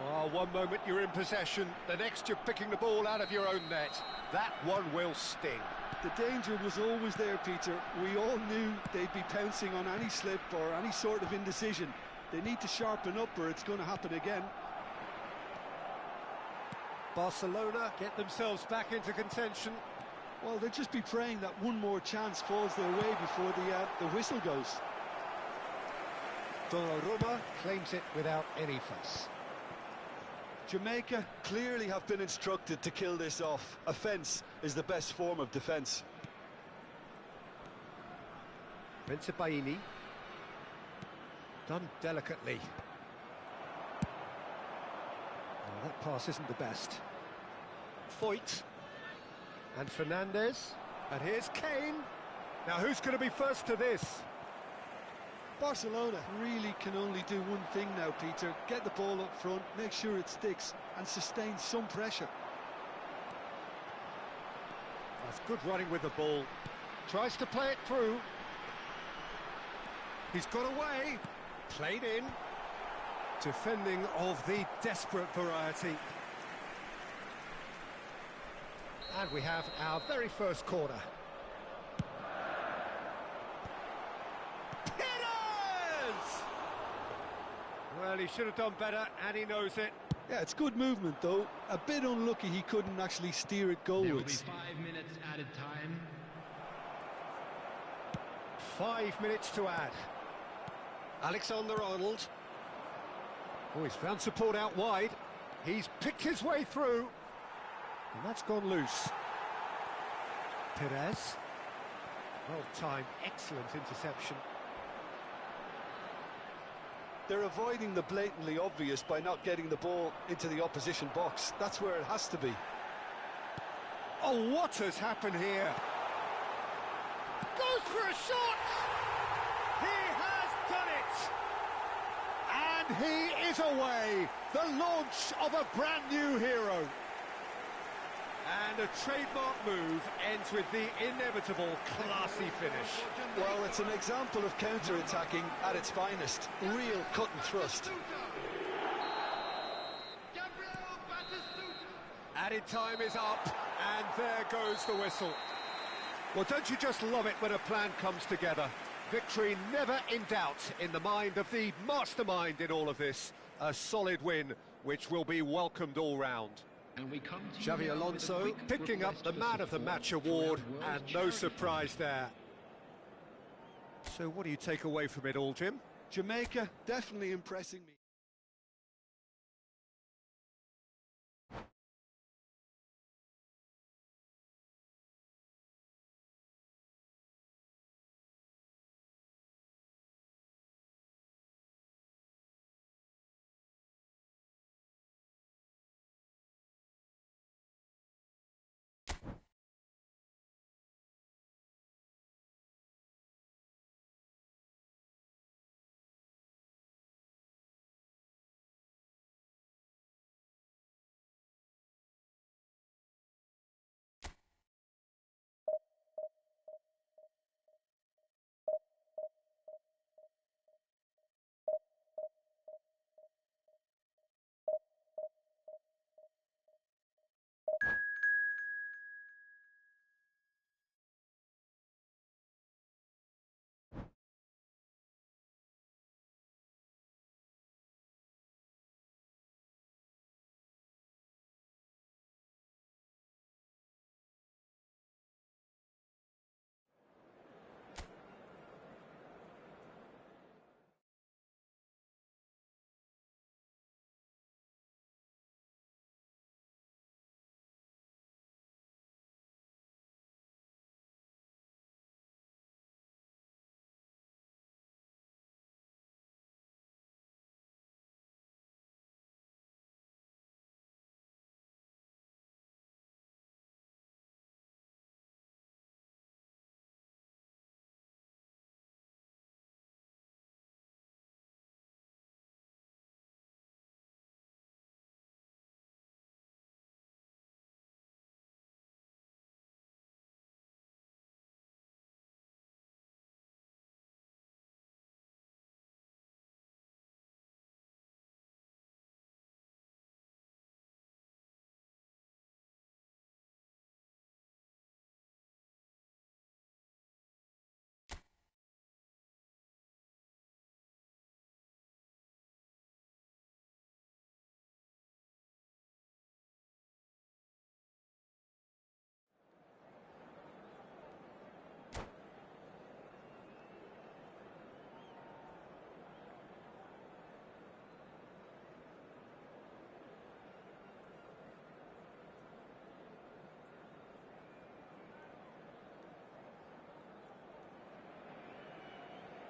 Oh, one moment you're in possession, the next you're picking the ball out of your own net. That one will sting. The danger was always there, Peter. We all knew they'd be pouncing on any slip or any sort of indecision. They need to sharpen up or it's going to happen again. Barcelona get themselves back into contention. Well, they'll just be praying that one more chance falls their way before the whistle goes. Donnarumma claims it without any fuss. Jamaica clearly have been instructed to kill this off. Offence is the best form of defence. Bensebaini. Done delicately. Oh, that pass isn't the best. Foyt. And Fernandez, and here's Kane. Now who's going to be first to this? Barcelona really can only do one thing now, Peter. Get the ball up front, make sure it sticks, and sustain some pressure. That's good running with the ball. Tries to play it through. He's got away. Played in. Defending of the desperate variety. And we have our very first corner. Well, he should have done better, and he knows it. Yeah, it's good movement, though. A bit unlucky he couldn't actually steer it goalwards. There will be 5 minutes added time. 5 minutes to add. Alexander-Arnold. Oh, he's found support out wide. He's picked his way through. And that's gone loose. Perez. Well-timed, excellent interception. They're avoiding the blatantly obvious by not getting the ball into the opposition box. That's where it has to be. Oh, what has happened here? Goes for a shot! He has done it! And he is away! The launch of a brand new hero. And a trademark move ends with the inevitable classy finish. Well, it's an example of counter-attacking at its finest. Real cut and thrust. Added time is up, and there goes the whistle. Well, don't you just love it when a plan comes together? Victory never in doubt in the mind of the mastermind in all of this. A solid win, which will be welcomed all round. And we come to Xavi Alonso picking up the Man of the Match award, and no surprise there. So what do you take away from it all, Jim? Jamaica definitely impressing me.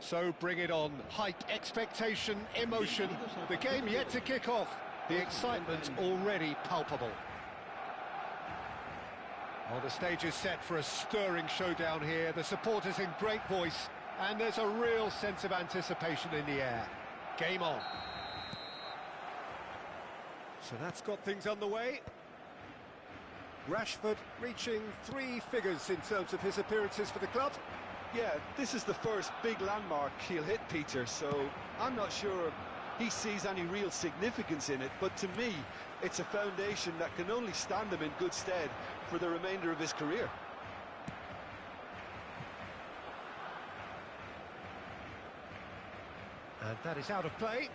So bring it on. Hype, expectation, emotion. The game yet to kick off. The excitement already palpable. Well, the stage is set for a stirring showdown here. The supporters in great voice, and there's a real sense of anticipation in the air. Game on. So that's got things underway. Rashford reaching 3 figures in terms of his appearances for the club. Yeah, this is the first big landmark he'll hit, Peter, so I'm not sure he sees any real significance in it, but to me, it's a foundation that can only stand him in good stead for the remainder of his career. And that is out of play.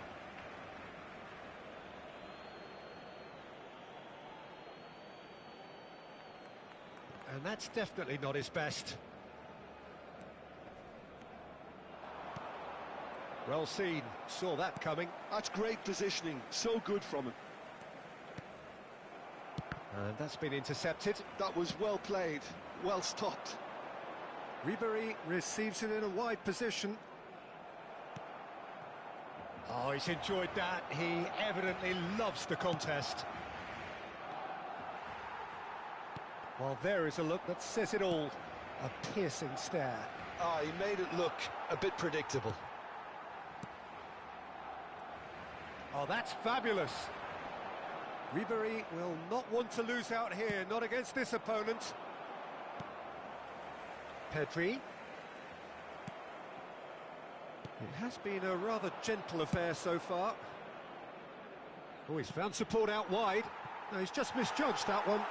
And that's definitely not his best. Well seen, saw that coming. That's great positioning, so good from him. And that's been intercepted. That was well played, well stopped. Ribery receives it in a wide position. Oh, he's enjoyed that. He evidently loves the contest. Well, there is a look that says it all. A piercing stare. Ah, he made it look a bit predictable. Oh, that's fabulous. Ribery will not want to lose out here, not against this opponent. Pedri. It has been a rather gentle affair so far. Oh, he's found support out wide. No, he's just misjudged that one.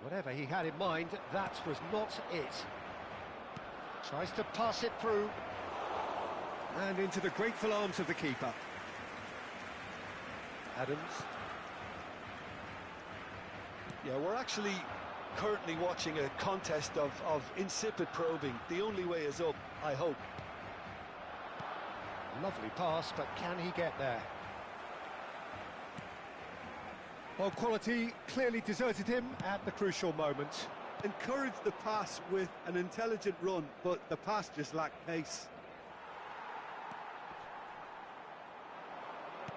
Whatever he had in mind, that was not it. Tries to pass it through. And into the grateful arms of the keeper. Adams. Yeah, we're actually currently watching a contest of insipid probing. The only way is up, I hope. Lovely pass, but can he get there? Well, quality clearly deserted him at the crucial moment. Encouraged the pass with an intelligent run, but the pass just lacked pace.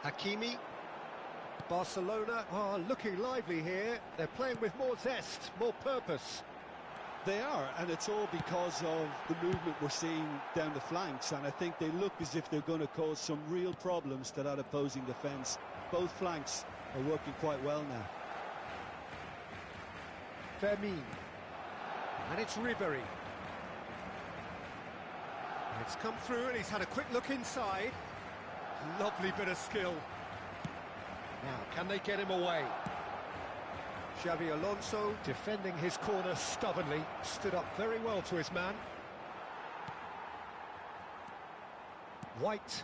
Hakimi. Barcelona are looking lively here. They're playing with more zest, more purpose. They are, and it's all because of the movement we're seeing down the flanks, and I think they look as if they're going to cause some real problems to that opposing defence. Both flanks are working quite well now. Fermin. And it's Ribery. It's come through and he's had a quick look inside. Lovely bit of skill. Now, can they get him away? Xavi Alonso defending his corner stubbornly, stood up very well to his man. White.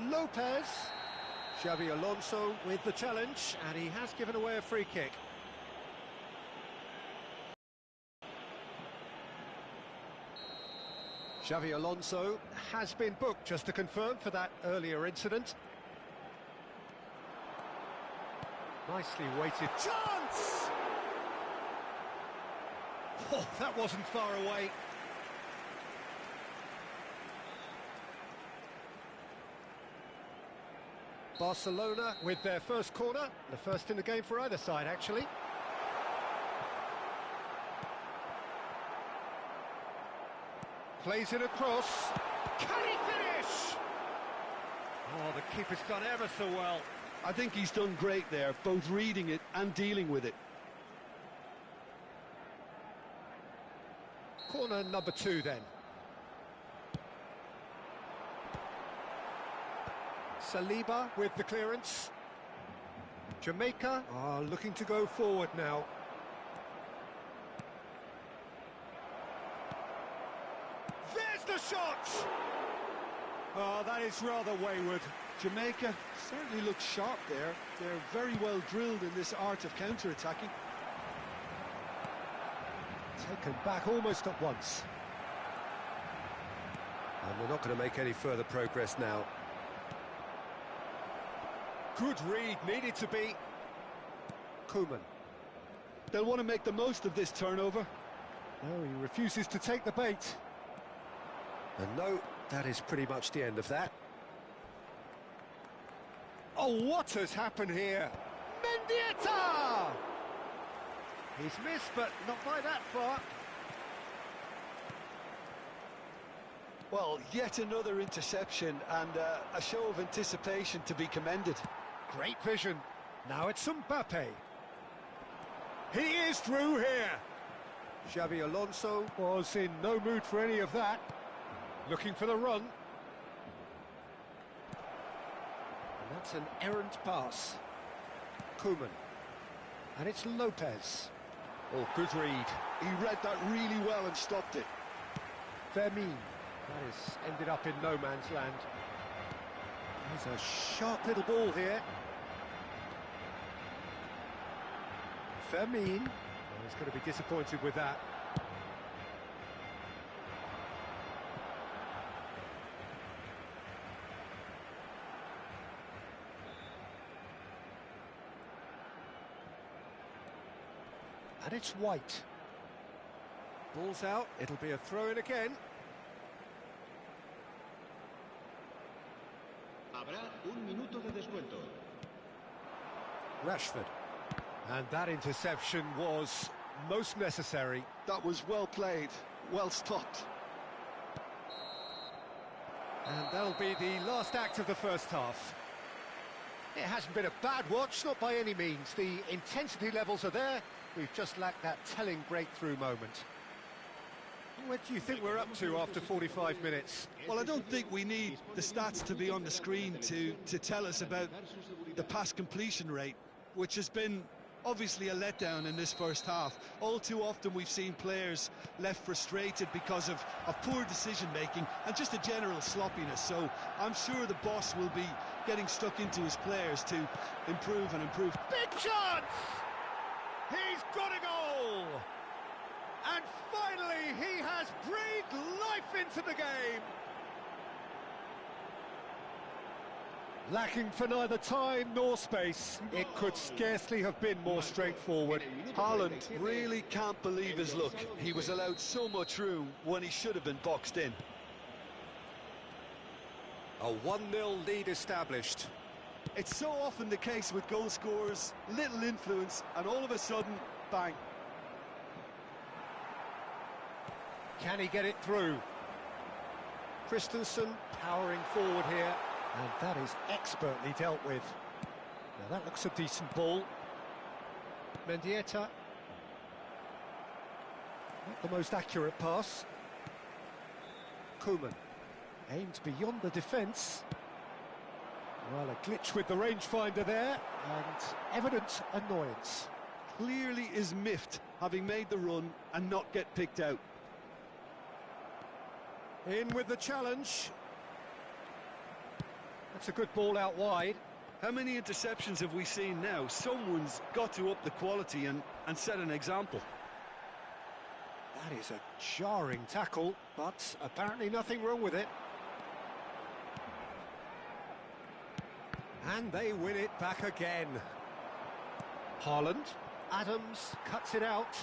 Lopez. Xavi Alonso with the challenge, and he has given away a free kick. Xavi Alonso has been booked, just to confirm, for that earlier incident. Nicely weighted. Chance! Oh, that wasn't far away. Barcelona with their first corner, the first in the game for either side, actually. Plays it across. Can he finish? Oh, the keeper's done ever so well. I think he's done great there, both reading it and dealing with it. Corner number 2 then. Saliba with the clearance. Jamaica are looking to go forward now. There's the shot! Oh, that is rather wayward. Jamaica certainly looks sharp there. They're very well drilled in this art of counter-attacking. Taken back almost at once. And they're not going to make any further progress now. Good read, needed to be. Koeman. They'll want to make the most of this turnover. No, he refuses to take the bait. And no, that is pretty much the end of that. Oh, what has happened here? Mendieta! He's missed, but not by that far. Well, yet another interception and a show of anticipation to be commended. Great vision. Now it's Mbappe. He is through here. Xabi Alonso was in no mood for any of that. Looking for the run. And that's an errant pass. Koeman. And it's Lopez. Oh, good read. He read that really well and stopped it. Fermin. That has ended up in no man's land. There's a sharp little ball here. Fermin. Oh, he's going to be disappointed with that. And it's White. Ball's out, it'll be a throw-in again. Habrá un minuto de descuento. Rashford. And that interception was most necessary. That was well played, well stopped. And that'll be the last act of the first half. It hasn't been a bad watch, not by any means. The intensity levels are there. We've just lacked that telling breakthrough moment. What do you think we're up to after 45 minutes? Well, I don't think we need the stats to be on the screen to tell us about the pass completion rate, which has been obviously a letdown in this first half. All too often we've seen players left frustrated because of poor decision-making and just a general sloppiness. So I'm sure the boss will be getting stuck into his players to improve and improve. Big chance! He's got a goal! And finally, he has breathed life into the game. Lacking for neither time nor space, it could scarcely have been more straightforward. Haaland really can't believe his luck. He was allowed so much room when he should have been boxed in. A 1-0 lead established. It's so often the case with goal scorers, little influence, and all of a sudden, bang. Can he get it through? Christensen powering forward here, and that is expertly dealt with. Now that looks a decent ball. Mendieta. Not the most accurate pass. Koeman aimed beyond the defence. Well, a glitch with the rangefinder there, and evident annoyance. Clearly is miffed, having made the run and not get picked out. In with the challenge. That's a good ball out wide. How many interceptions have we seen now? Someone's got to up the quality and set an example. That is a jarring tackle, but apparently nothing wrong with it. And they win it back again. Haaland. Adams cuts it out.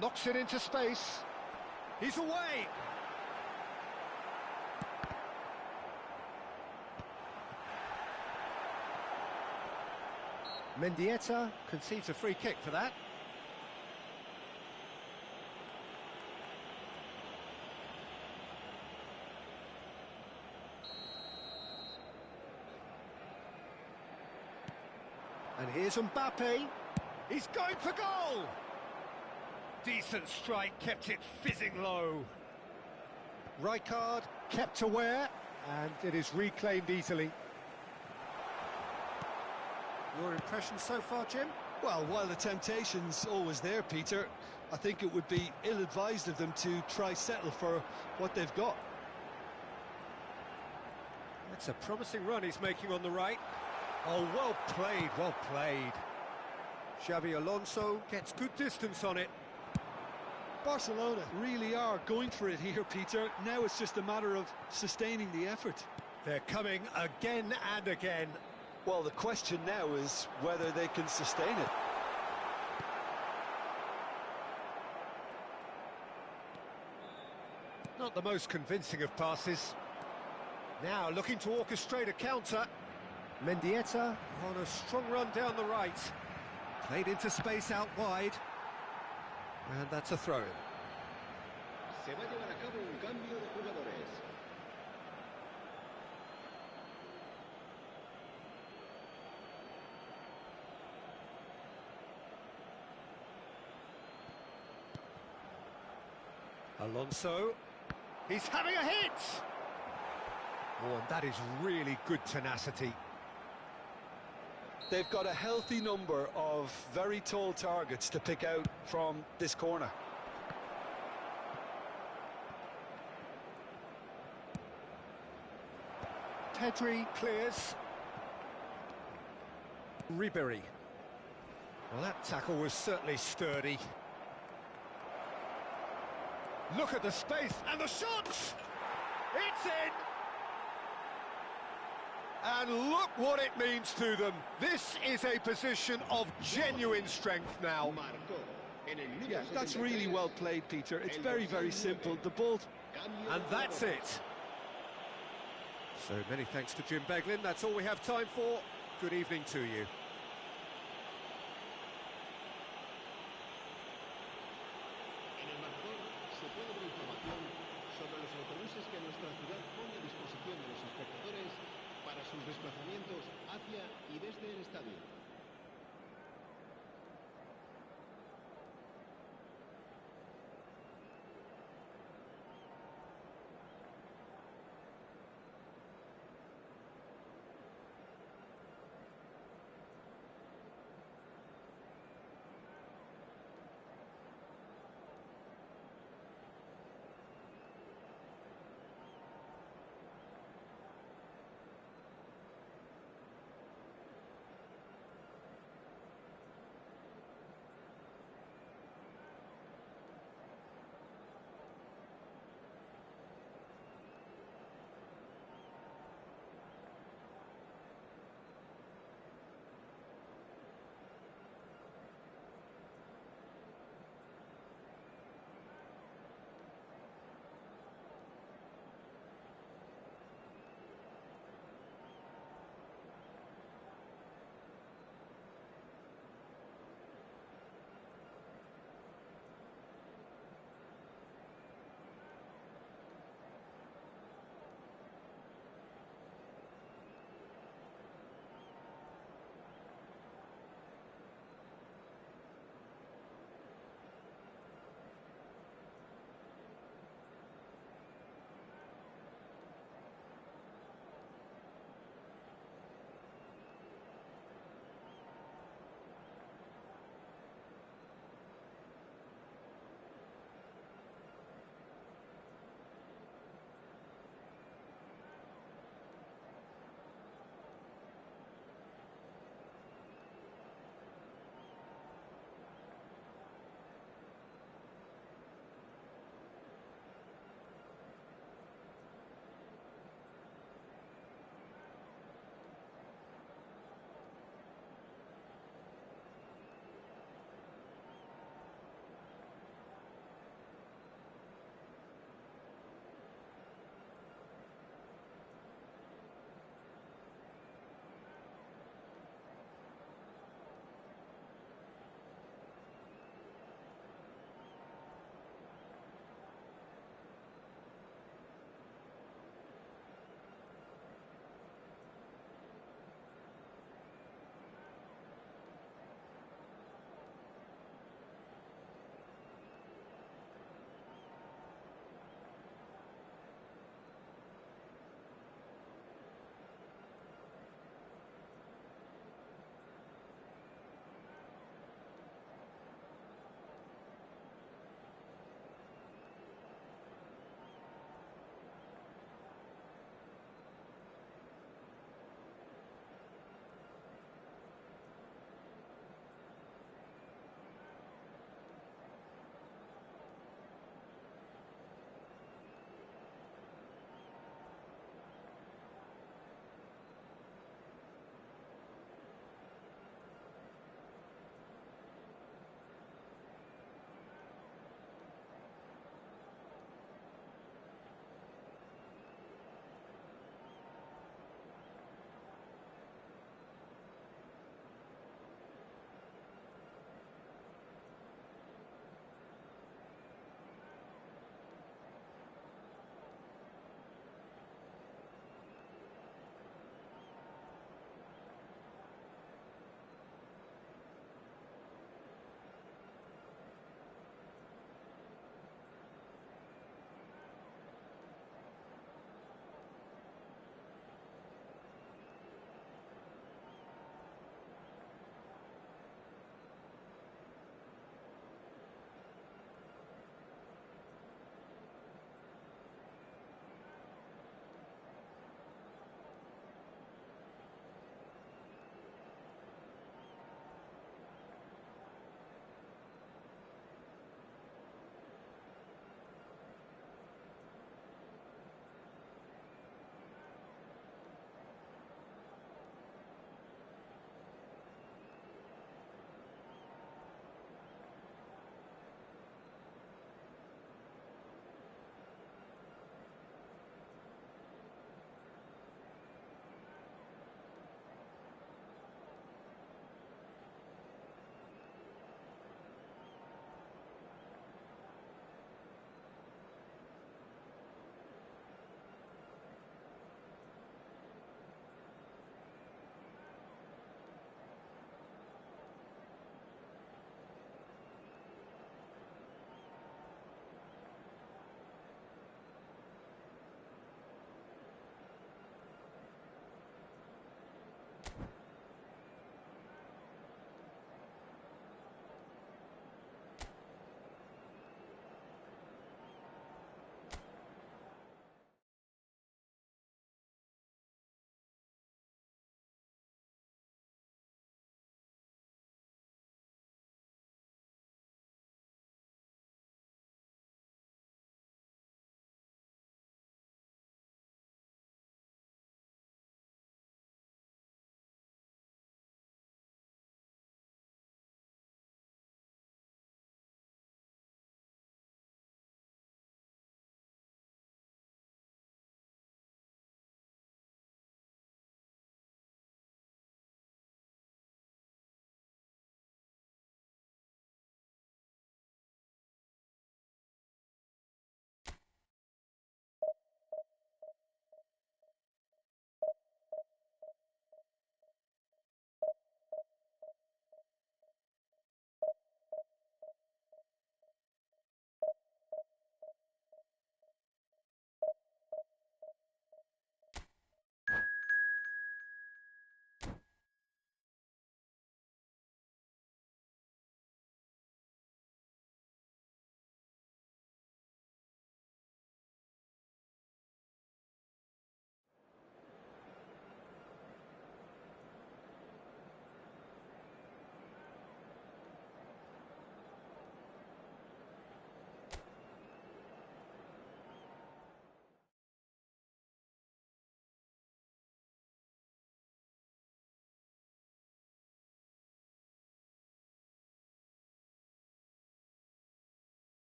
Knocks it into space. He's away. Mendieta concedes a free kick for that. And here's Mbappe. He's going for goal! Decent strike, kept it fizzing low. Rijkaard kept aware, and it is reclaimed easily. Your impression so far, Jim? Well, while the temptation's always there, Peter, I think it would be ill-advised of them to try settle for what they've got. That's a promising run he's making on the right. Oh, well played, well played. Xabi Alonso gets good distance on it. Barcelona really are going for it here, Peter. Now it's just a matter of sustaining the effort. They're coming again and again. Well, the question now is whether they can sustain it. Not the most convincing of passes. Now looking to orchestrate a counter. Mendieta on a strong run down the right. Played into space out wide. And that's a throw-in. Se va a llevar a cabo un cambio de jugadores. Alonso, he's having a hit! Oh, and that is really good tenacity. They've got a healthy number of very tall targets to pick out from this corner. Pedri clears. Ribery. Well, that tackle was certainly sturdy. Look at the space and the shot! It's in! And look what it means to them. This is a position of genuine strength now. Yeah, that's really well played, Peter. It's very, very simple. The ball... And that's it. So many thanks to Jim Beglin. That's all we have time for. Good evening to you. Sus desplazamientos hacia y desde el estadio.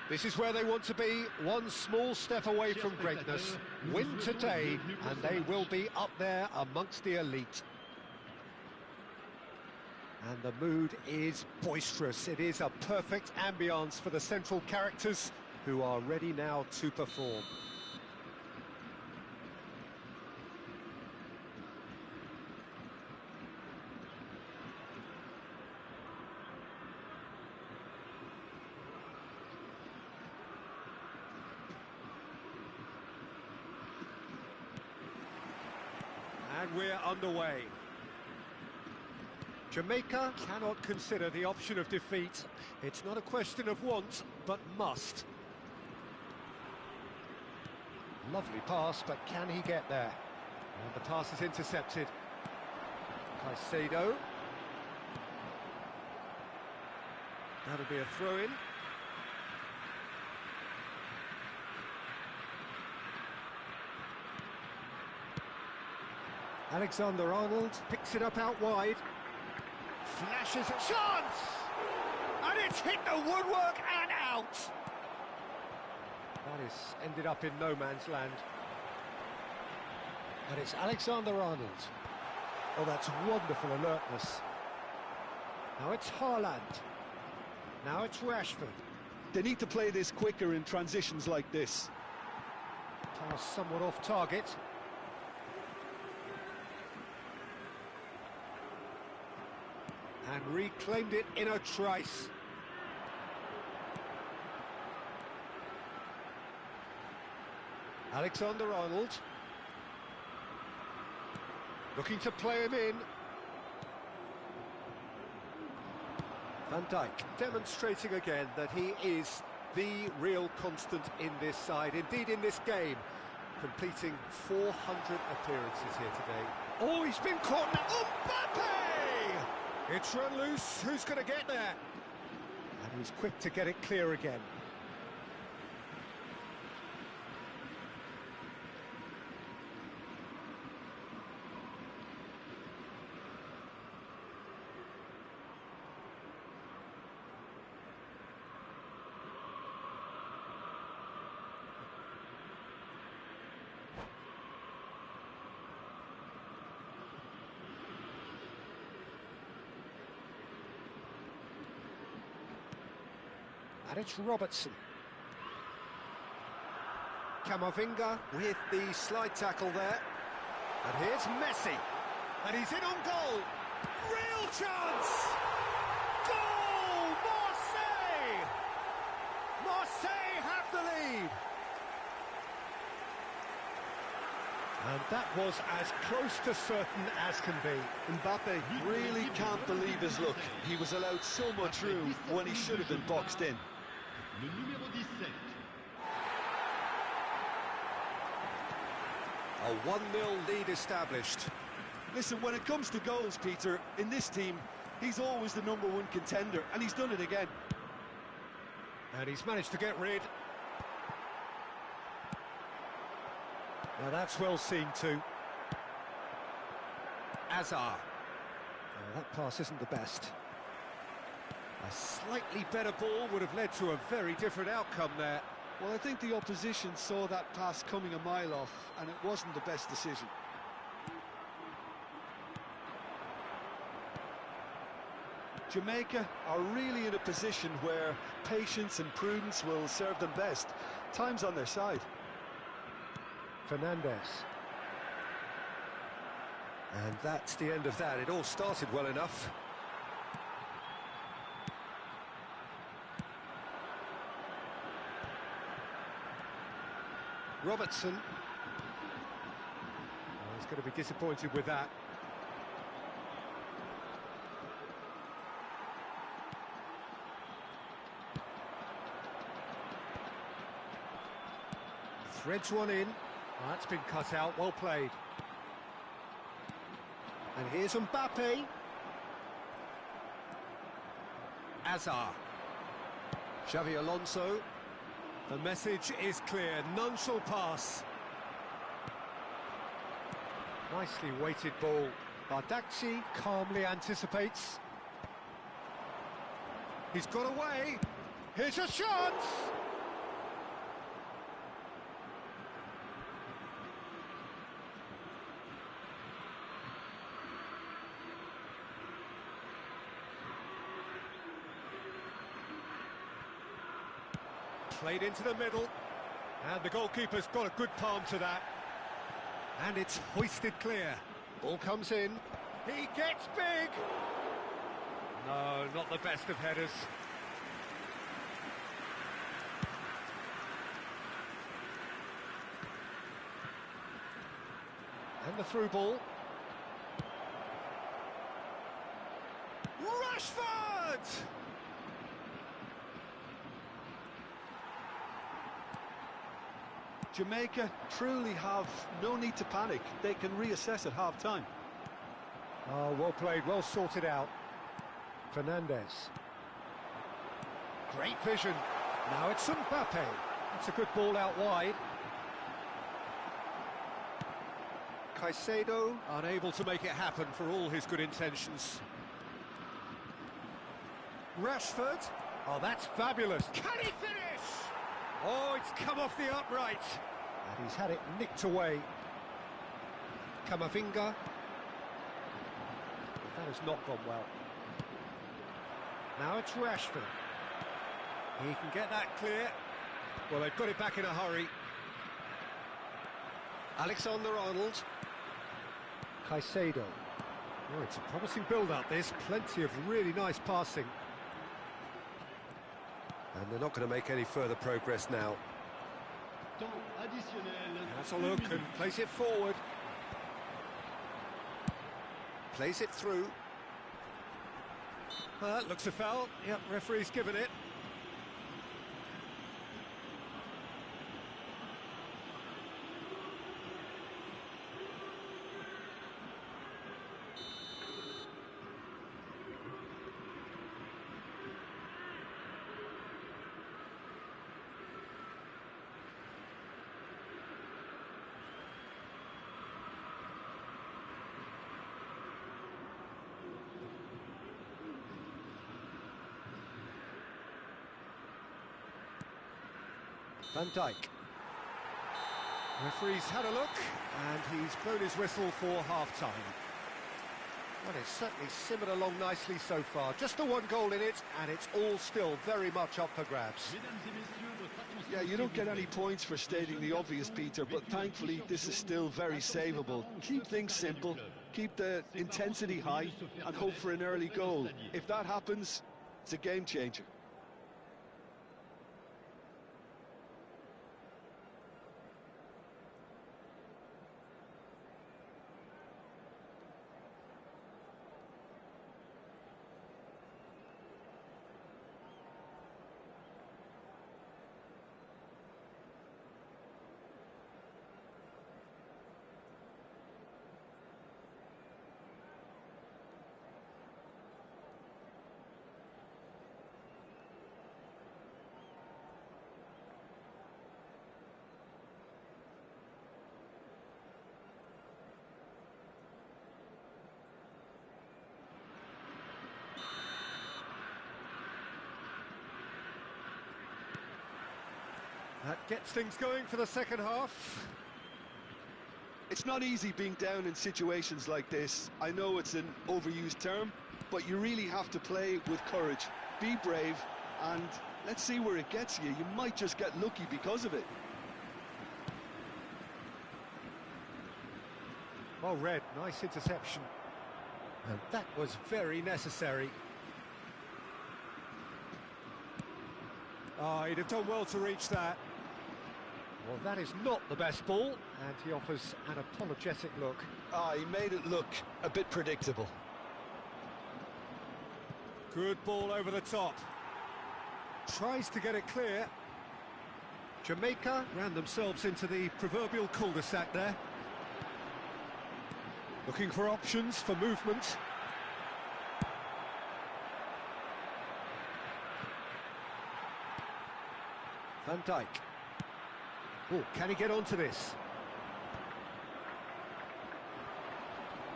This is where they want to be, one small step away from greatness. Win today, and they will be up there amongst the elite. And the mood is boisterous. It is a perfect ambience for the central characters, who are ready now to perform. And we're underway. Jamaica cannot consider the option of defeat. It's not a question of want, but must. Lovely pass, but can he get there? And the pass is intercepted. Caicedo. That'll be a throw-in. Alexander-Arnold picks it up out wide. Flashes a chance! And it's hit the woodwork and out! That is ended up in no man's land. And it's Alexander-Arnold. Oh, that's wonderful alertness. Now it's Haaland. Now it's Rashford. They need to play this quicker in transitions like this. Pass somewhat off target. And reclaimed it in a trice. Alexander-Arnold. Looking to play him in. Van Dijk demonstrating again that he is the real constant in this side, indeed in this game, completing 400 appearances here today. Oh, he's been caught now. Mbappe! It's run loose. Who's going to get there? And he's quick to get it clear again. And it's Robertson. Camavinga with the slide tackle there. And here's Messi. And he's in on goal. Real chance! Goal! Marseille! Marseille have the lead. And that was as close to certain as can be. Mbappe really can't believe his luck. He was allowed so much room when he should have been boxed in. Le numéro 17. A 1-0 lead established. Listen, when it comes to goals, Peter, in this team, he's always the #1 contender, and he's done it again. And he's managed to get rid. Now that's well seen too. Azar. Oh, that pass isn't the best. A slightly better ball would have led to a very different outcome there. Well, I think the opposition saw that pass coming a mile off, and it wasn't the best decision. Jamaica are really in a position where patience and prudence will serve them best. Time's on their side. Fernandez. And that's the end of that. It all started well enough. Robertson. Oh, he's going to be disappointed with that. Threads one in. Oh, that's been cut out. Well played. And here's Mbappe. Azar. Xavi Alonso. The message is clear. None shall pass. Nicely weighted ball. Bardakci calmly anticipates. He's got away. Here's a chance. Played into the middle. And the goalkeeper's got a good palm to that. And it's hoisted clear. Ball comes in. He gets big. No, not the best of headers. And the through ball. Rashford! Jamaica truly have no need to panic. They can reassess at half-time. Oh, well played, well sorted out. Fernandez. Great vision. Now it's Mbappe. It's a good ball out wide. Caicedo unable to make it happen for all his good intentions. Rashford. Oh, that's fabulous. Can he finish? Oh, it's come off the upright. And he's had it nicked away. Camavinga. That has not gone well. Now it's Rashford. He can get that clear. Well, they've got it back in a hurry. Alexander-Arnold. Caicedo. Oh, it's a promising build-up, this. Plenty of really nice passing. And they're not going to make any further progress now. Has a look and plays it forward. Plays it through. That looks a foul. Yep, referee's given it. Van Dijk. Referee's had a look, and he's blown his whistle for half-time. Well, it's certainly simmered along nicely so far. Just the one goal in it, and it's all still very much up for grabs. Yeah, you don't get any points for stating the obvious, Peter, but thankfully this is still very savable. Keep things simple, keep the intensity high, and hope for an early goal. If that happens, it's a game changer. That gets things going for the second half. It's not easy being down in situations like this. I know it's an overused term, but you really have to play with courage. Be brave, and let's see where it gets you. You might just get lucky because of it. Well read, nice interception. And that was very necessary. Oh, he'd have done well to reach that. Well, that is not the best ball, and he offers an apologetic look. He made it look a bit predictable. Good ball over the top. Tries to get it clear. Jamaica ran themselves into the proverbial cul-de-sac there. Looking for options for movement. Van Dijk. Oh, can he get onto this?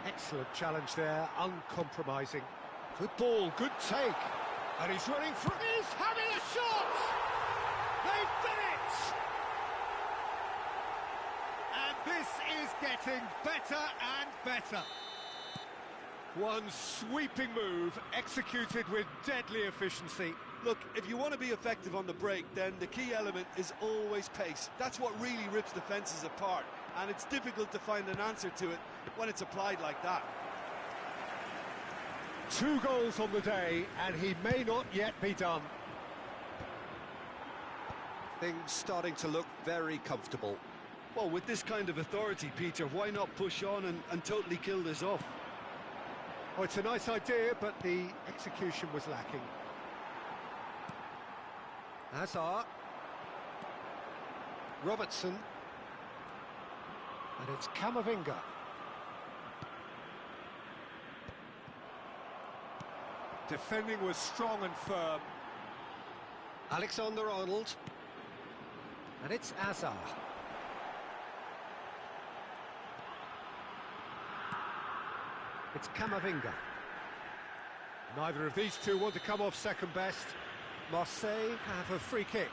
Excellent challenge there, uncompromising. Good ball, good take. And he's running through. He's having a shot! They've done it! And this is getting better and better. One sweeping move, executed with deadly efficiency. Look, if you want to be effective on the break, then the key element is always pace. That's what really rips defences apart, and it's difficult to find an answer to it when it's applied like that. 2 goals on the day, and he may not yet be done. Things starting to look very comfortable. Well, with this kind of authority, Peter, why not push on and totally kill this off? Oh, it's a nice idea, but the execution was lacking. Hazard. Robertson. And it's Camavinga. Defending was strong and firm. Alexander-Arnold. And it's Hazard. It's Camavinga. Neither of these two want to come off second best. Marseille have a free kick.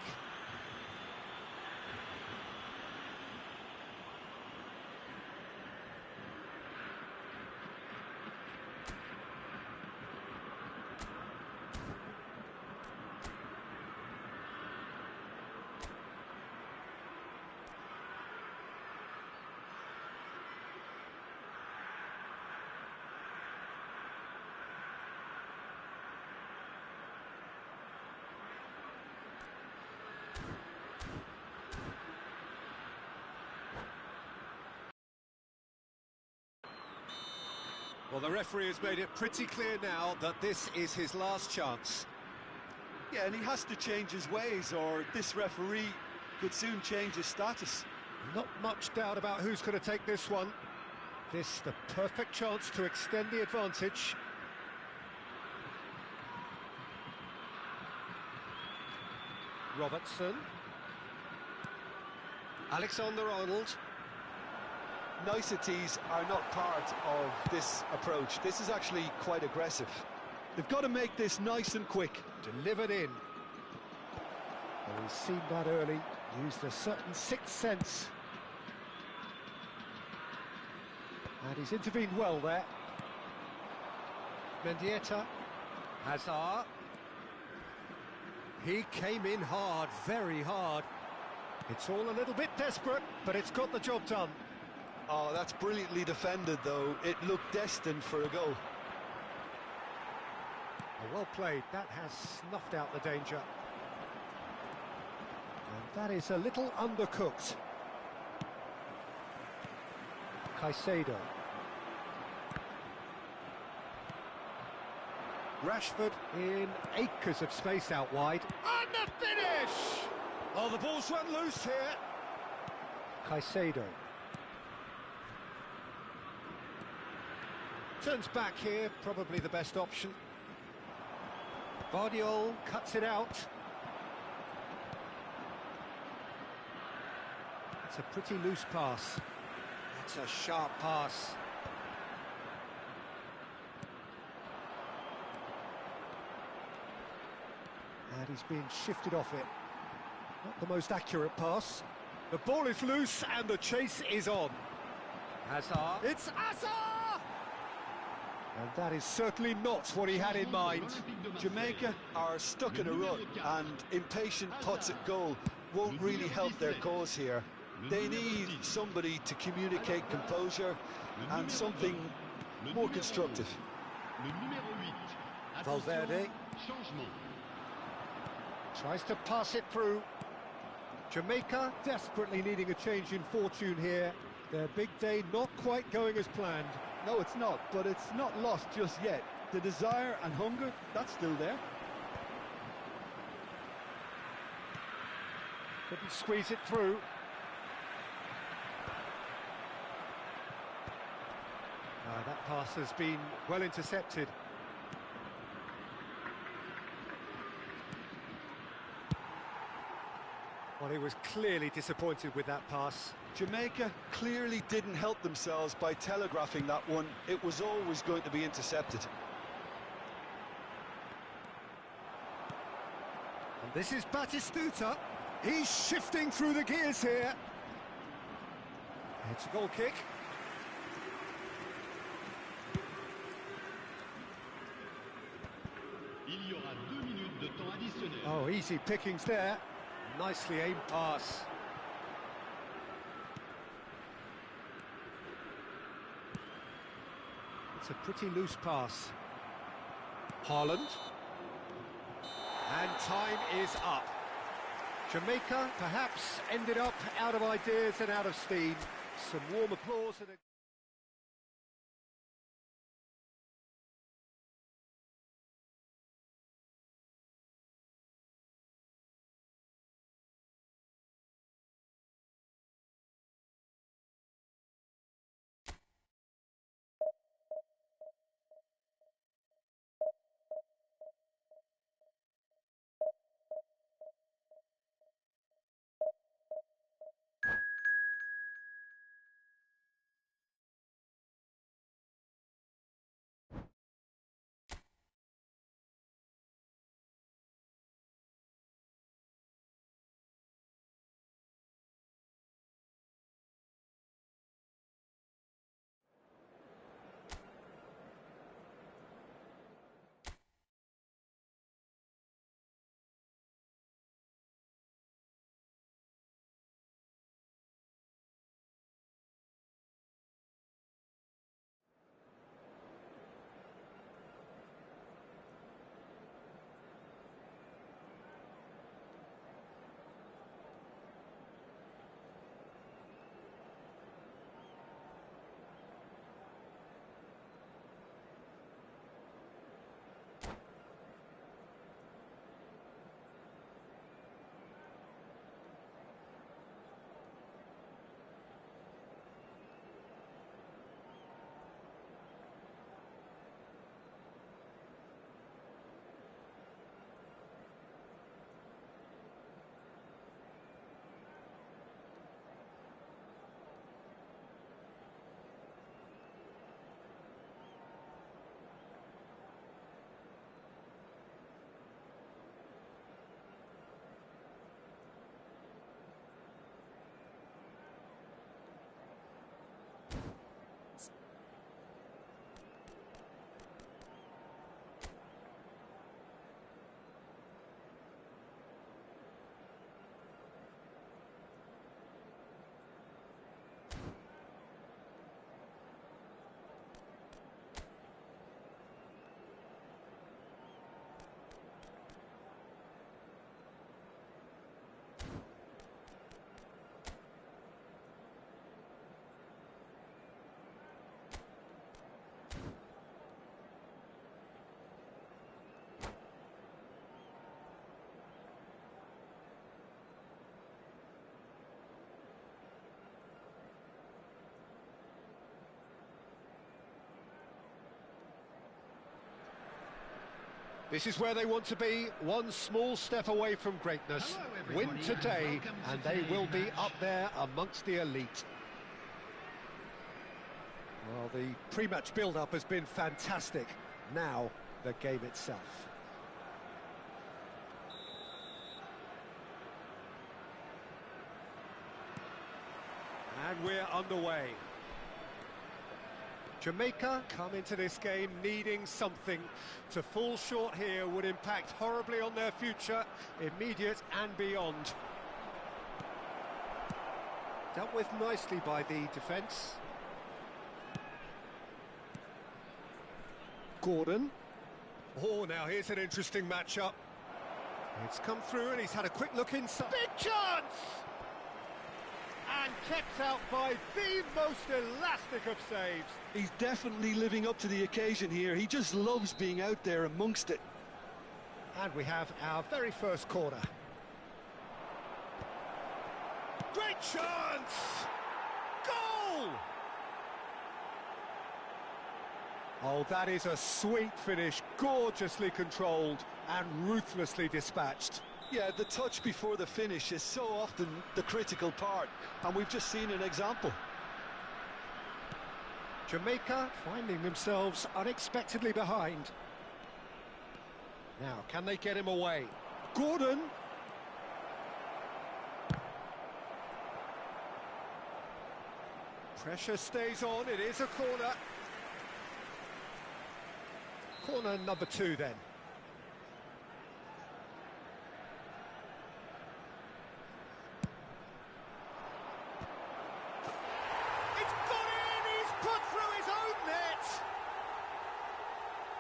Well, the referee has made it pretty clear now that this is his last chance. Yeah, and he has to change his ways, or this referee could soon change his status. Not much doubt about who's going to take this one. This, the perfect chance to extend the advantage. Robertson. Alexander-Arnold. Niceties are not part of this approach. This is actually quite aggressive. They've got to make this nice and quick. Delivered in. Well, he's seen that early, used a certain sixth sense. And he's intervened well there. Mendieta. Hazard. He came in hard, very hard. It's all a little bit desperate, but it's got the job done. Oh, that's brilliantly defended, though. It looked destined for a goal. Oh, well played. That has snuffed out the danger. And that is a little undercooked. Caicedo. Rashford in acres of space out wide. And the finish! Oh, the ball's run loose here. Caicedo. Turns back here, probably the best option. Guardiola cuts it out. It's a pretty loose pass. That's a sharp pass. And he's being shifted off it. Not the most accurate pass. The ball is loose and the chase is on. Hazard. It's Hazard! And that is certainly not what he had in mind. Jamaica are stuck in a rut, and impatient putts at goal won't really help their cause here. They need somebody to communicate composure and something more constructive. Valverde tries to pass it through. Jamaica desperately needing a change in fortune here. Their big day not quite going as planned. No, it's not, but it's not lost just yet. The desire and hunger, that's still there. Couldn't squeeze it through. That pass has been well intercepted. Well, he was clearly disappointed with that pass. Jamaica clearly didn't help themselves by telegraphing that one. It was always going to be intercepted. And this is Batistuta. He's shifting through the gears here. It's a goal kick. Il y aura 2 minutes Oh, easy pickings there. Nicely aimed pass. It's a pretty loose pass. Haaland. And time is up. Jamaica perhaps ended up out of ideas and out of steam. Some warm applause and a... This is where they want to be, one small step away from greatness. Win today, and they will be up there amongst the elite. Well, the pre-match build-up has been fantastic. Now, the game itself. And we're underway. Jamaica come into this game needing something. To fall short here would impact horribly on their future, immediate and beyond. Dealt with nicely by the defence. Gordon. Oh, now here's an interesting matchup. It's come through and he's had a quick look inside. Big chance! And kept out by the most elastic of saves. He's definitely living up to the occasion here. He just loves being out there amongst it. And we have our very first corner. Great chance! Goal! Oh, that is a sweet finish, gorgeously controlled and ruthlessly dispatched. Yeah, the touch before the finish is so often the critical part, and we've just seen an example. Jamaica finding themselves unexpectedly behind. Now, can they get him away? Gordon! Pressure stays on, it is a corner. Corner number 2 then.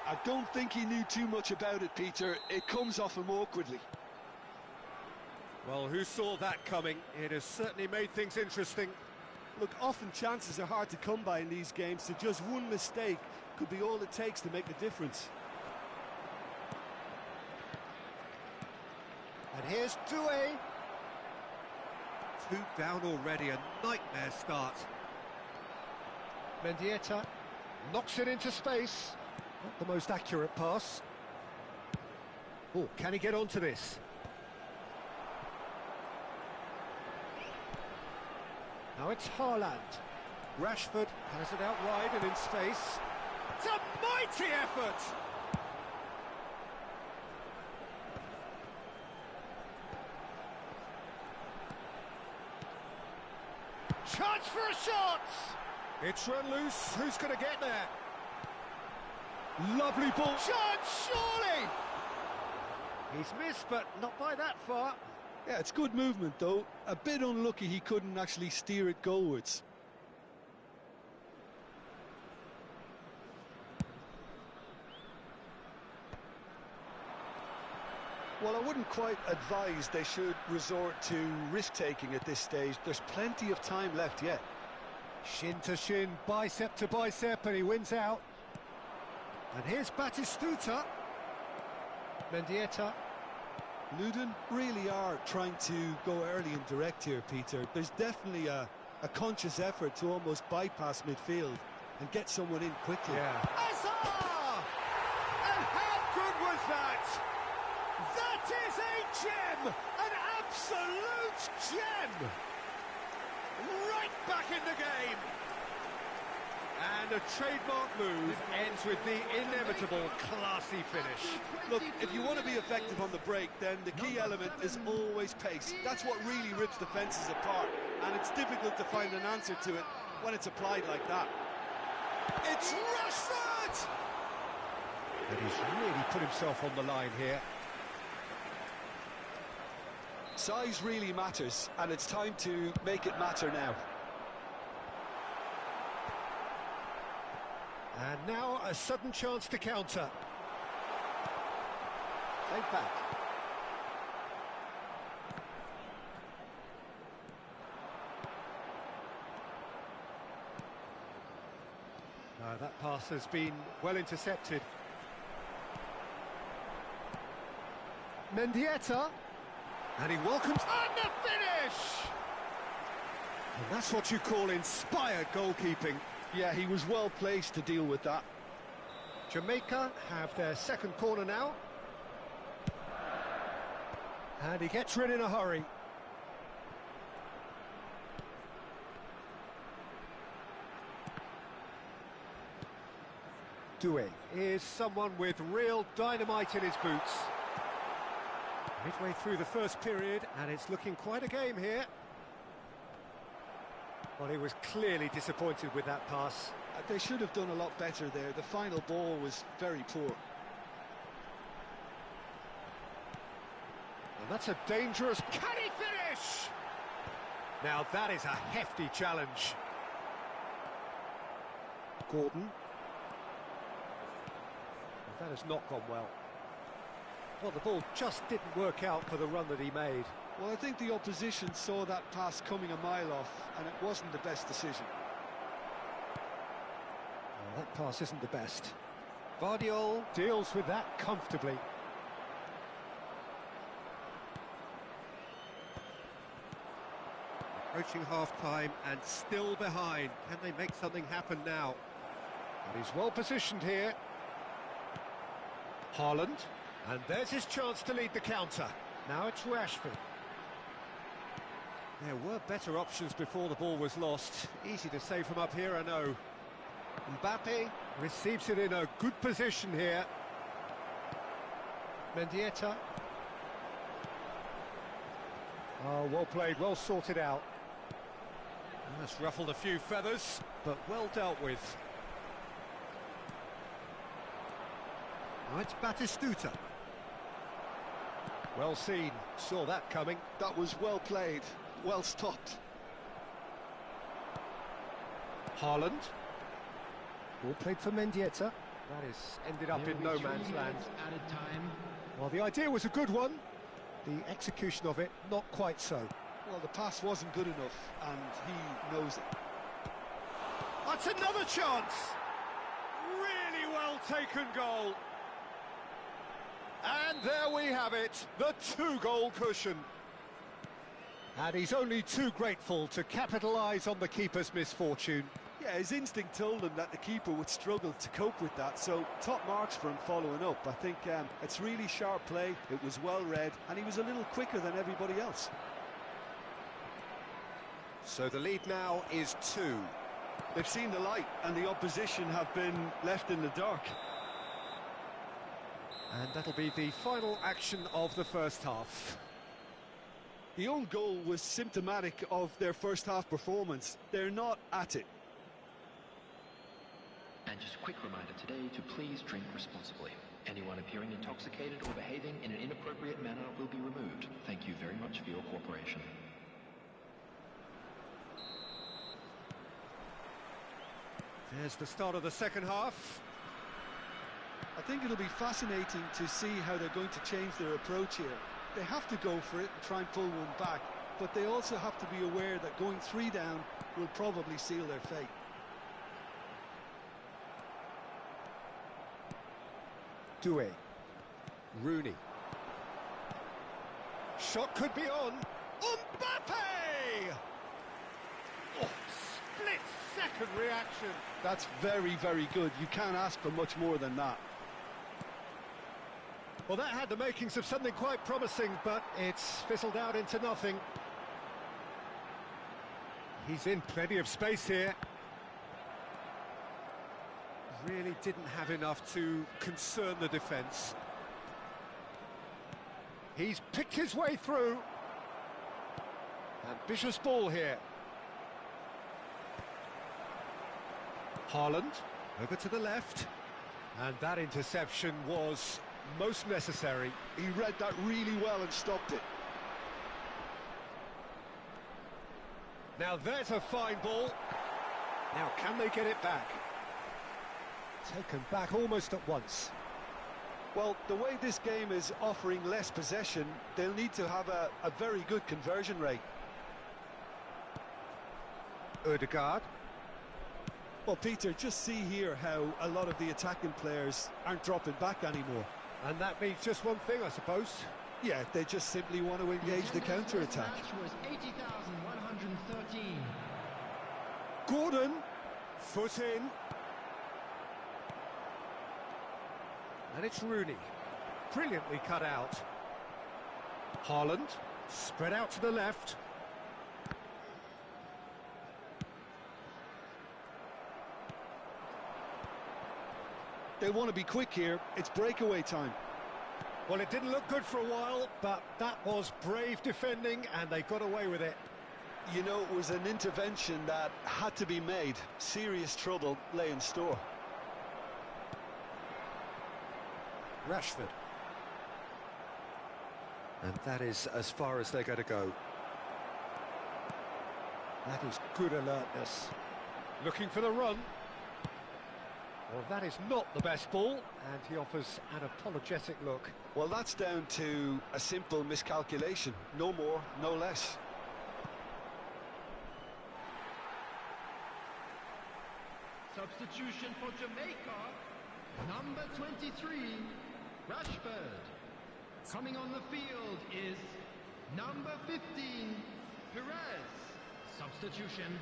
I don't think he knew too much about it, Peter. It comes off him awkwardly. Well, who saw that coming? It has certainly made things interesting. Look, often chances are hard to come by in these games, so just one mistake could be all it takes to make the difference. And here's Doué. 2 down already, a nightmare start. Mendieta knocks it into space. Not the most accurate pass. Oh, can he get onto this? Now it's Haaland. Rashford has it out wide and in space. It's a mighty effort! Chance for a shot! It's run loose. Who's going to get there? Lovely ball. Chance, surely! He's missed, but not by that far. Yeah, it's good movement, though. A bit unlucky he couldn't actually steer it goalwards. Well, I wouldn't quite advise they should resort to risk-taking at this stage. There's plenty of time left yet. Shin to shin, bicep to bicep, and he wins out. And here's Batistuta. Mendieta. Luton really are trying to go early and direct here, Peter. There's definitely a conscious effort to almost bypass midfield and get someone in quickly. Yeah. Azar! And how good was that? That is a gem! An absolute gem! Right back in the game! And a trademark move ends with the inevitable classy finish. Look, if you want to be effective on the break, then the key element is always pace. That's what really rips defences apart, and it's difficult to find an answer to it when it's applied like that. It's Rashford! And he's really put himself on the line here. Size really matters, and it's time to make it matter now. And now a sudden chance to counter. Played back. No, that pass has been well intercepted. Mendieta. And he welcomes... And the finish! And that's what you call inspired goalkeeping. Yeah, he was well placed to deal with that. Jamaica have their second corner now. And he gets rid in a hurry. Doué is someone with real dynamite in his boots. Midway through the first period, and it's looking quite a game here. Well, he was clearly disappointed with that pass. They should have done a lot better there. The final ball was very poor. And that's a dangerous... Can he finish? Now that is a hefty challenge. Gordon. Well, that has not gone well. Well, the ball just didn't work out for the run that he made. Well, I think the opposition saw that pass coming a mile off, and it wasn't the best decision. Well, that pass isn't the best. Vardiol deals with that comfortably. Approaching half-time and still behind. Can they make something happen now? And he's well positioned here. Haaland. And there's his chance to lead the counter. Now it's Rashford. There were better options before the ball was lost. Easy to say from up here, I know. Mbappe receives it in a good position here. Mendieta. Oh, well played, well sorted out. That's ruffled a few feathers, but well dealt with. Now it's Batistuta. Well seen, saw that coming. That was well played, well stopped. Haaland. Ball played for Mendieta. That has ended up in no man's land. Added time. Well, the idea was a good one. The execution of it, not quite so. Well, the pass wasn't good enough, and he knows it. That's another chance! Really well taken goal. And there we have it, the 2-goal cushion. And he's only too grateful to capitalise on the keeper's misfortune. Yeah, his instinct told him that the keeper would struggle to cope with that, so top marks for him following up. I think it's really sharp play, it was well read, and he was a little quicker than everybody else. So the lead now is 2. They've seen the light, and the opposition have been left in the dark. And that'll be the final action of the first half. The own goal was symptomatic of their first half performance. They're not at it. And just a quick reminder today to please drink responsibly. Anyone appearing intoxicated or behaving in an inappropriate manner will be removed. Thank you very much for your cooperation. There's the start of the second half. I think it'll be fascinating to see how they're going to change their approach here. They have to go for it and try and pull one back, but they also have to be aware that going 3 down will probably seal their fate. Doué. Rooney. Shot could be on. Mbappe! Oh, split-second reaction. That's very, very good. You can't ask for much more than that. Well, that had the makings of something quite promising, but it's fizzled out into nothing. He's in plenty of space here. Really didn't have enough to concern the defence. He's picked his way through. Ambitious ball here. Haaland, over to the left. And that interception was most necessary. He read that really well and stopped it. Now there's a fine ball. Now can they get it back? Taken back almost at once. Well, the way this game is offering less possession, they'll need to have a very good conversion rate. Ødegaard. Well, Peter, just see here how a lot of the attacking players aren't dropping back anymore. And that means just one thing, I suppose. Yeah, they just simply want to engage the counter-attack. Was 80,113. Gordon, foot in. And it's Rooney, brilliantly cut out. Haaland, spread out to the left. They want to be quick here, it's breakaway time. Well, it didn't look good for a while, but that was brave defending, and they got away with it. You know, it was an intervention that had to be made. Serious trouble lay in store. Rashford. And that is as far as they're going to go. That is good alertness. Looking for the run. Well, that is not the best ball, and he offers an apologetic look. Well, that's down to a simple miscalculation. No more, no less. Substitution for Jamaica, number 23, Rashford. Coming on the field is number 15, Perez. Substitution.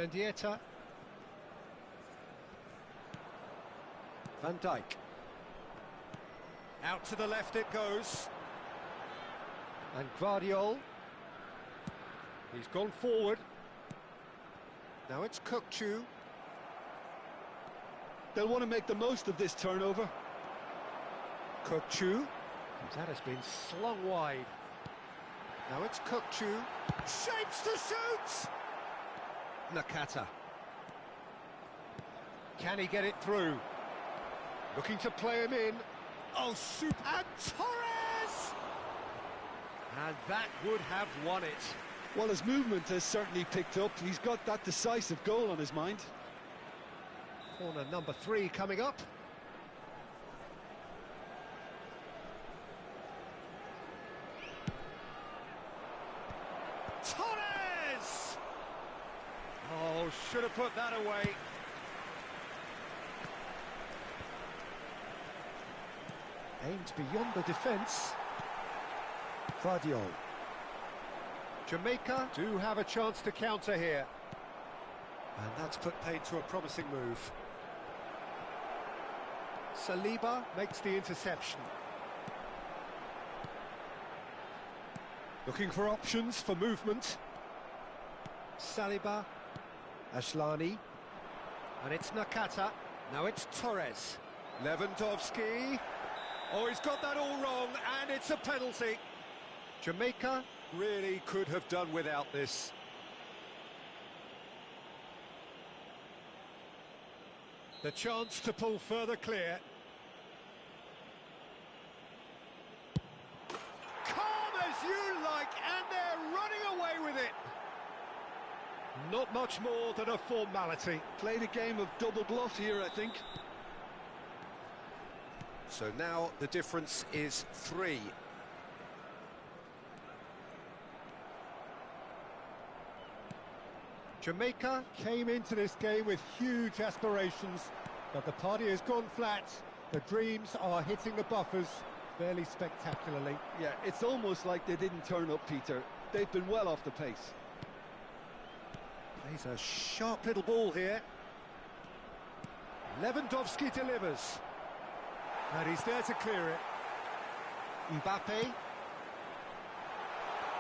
Mendieta. Van Dijk. Out to the left it goes. And Guardiol. He's gone forward. Now it's Kukçu. They'll want to make the most of this turnover. Kukçu. That has been slung wide. Now it's Kukçu. Shapes to shoot! Nakata. Can he get it through? Looking to play him in. Oh, super! And Torres! And that would have won it. Well, his movement has certainly picked up. He's got that decisive goal on his mind. Corner number 3 coming up. Torres! Oh, should have put that away. Aimed beyond the defence. Guardiol. Jamaica do have a chance to counter here. And that's put paid to a promising move. Saliba makes the interception. Looking for options for movement. Saliba. Ashlani. And it's Nakata. Now it's Torres. Lewandowski. Oh, he's got that all wrong, and it's a penalty. Jamaica really could have done without this. The chance to pull further clear. Calm as you like, and they're running away with it. Not much more than a formality. Played a game of double bluff here, I think. So now the difference is 3. Jamaica came into this game with huge aspirations, but the party has gone flat. The dreams are hitting the buffers fairly spectacularly. Yeah, it's almost like they didn't turn up, Peter. They've been well off the pace. Plays a sharp little ball here. Lewandowski delivers. And he's there to clear it. Mbappe.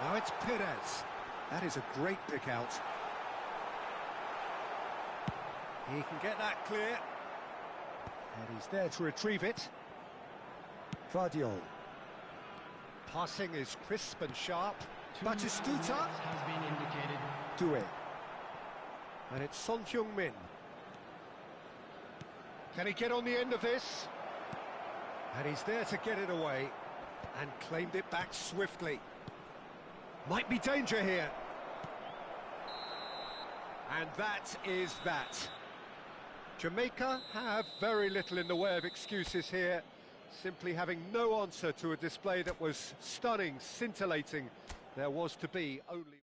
Now it's Perez. That is a great pick out. He can get that clear. And he's there to retrieve it. Guardiol. Passing is crisp and sharp. Batistuta. Has been indicated. Doué. And it's Son Heung-min. Can he get on the end of this? And he's there to get it away. And claimed it back swiftly. Might be danger here. And that is that. Jamaica have very little in the way of excuses here, simply having no answer to a display that was stunning, scintillating. There was to be only...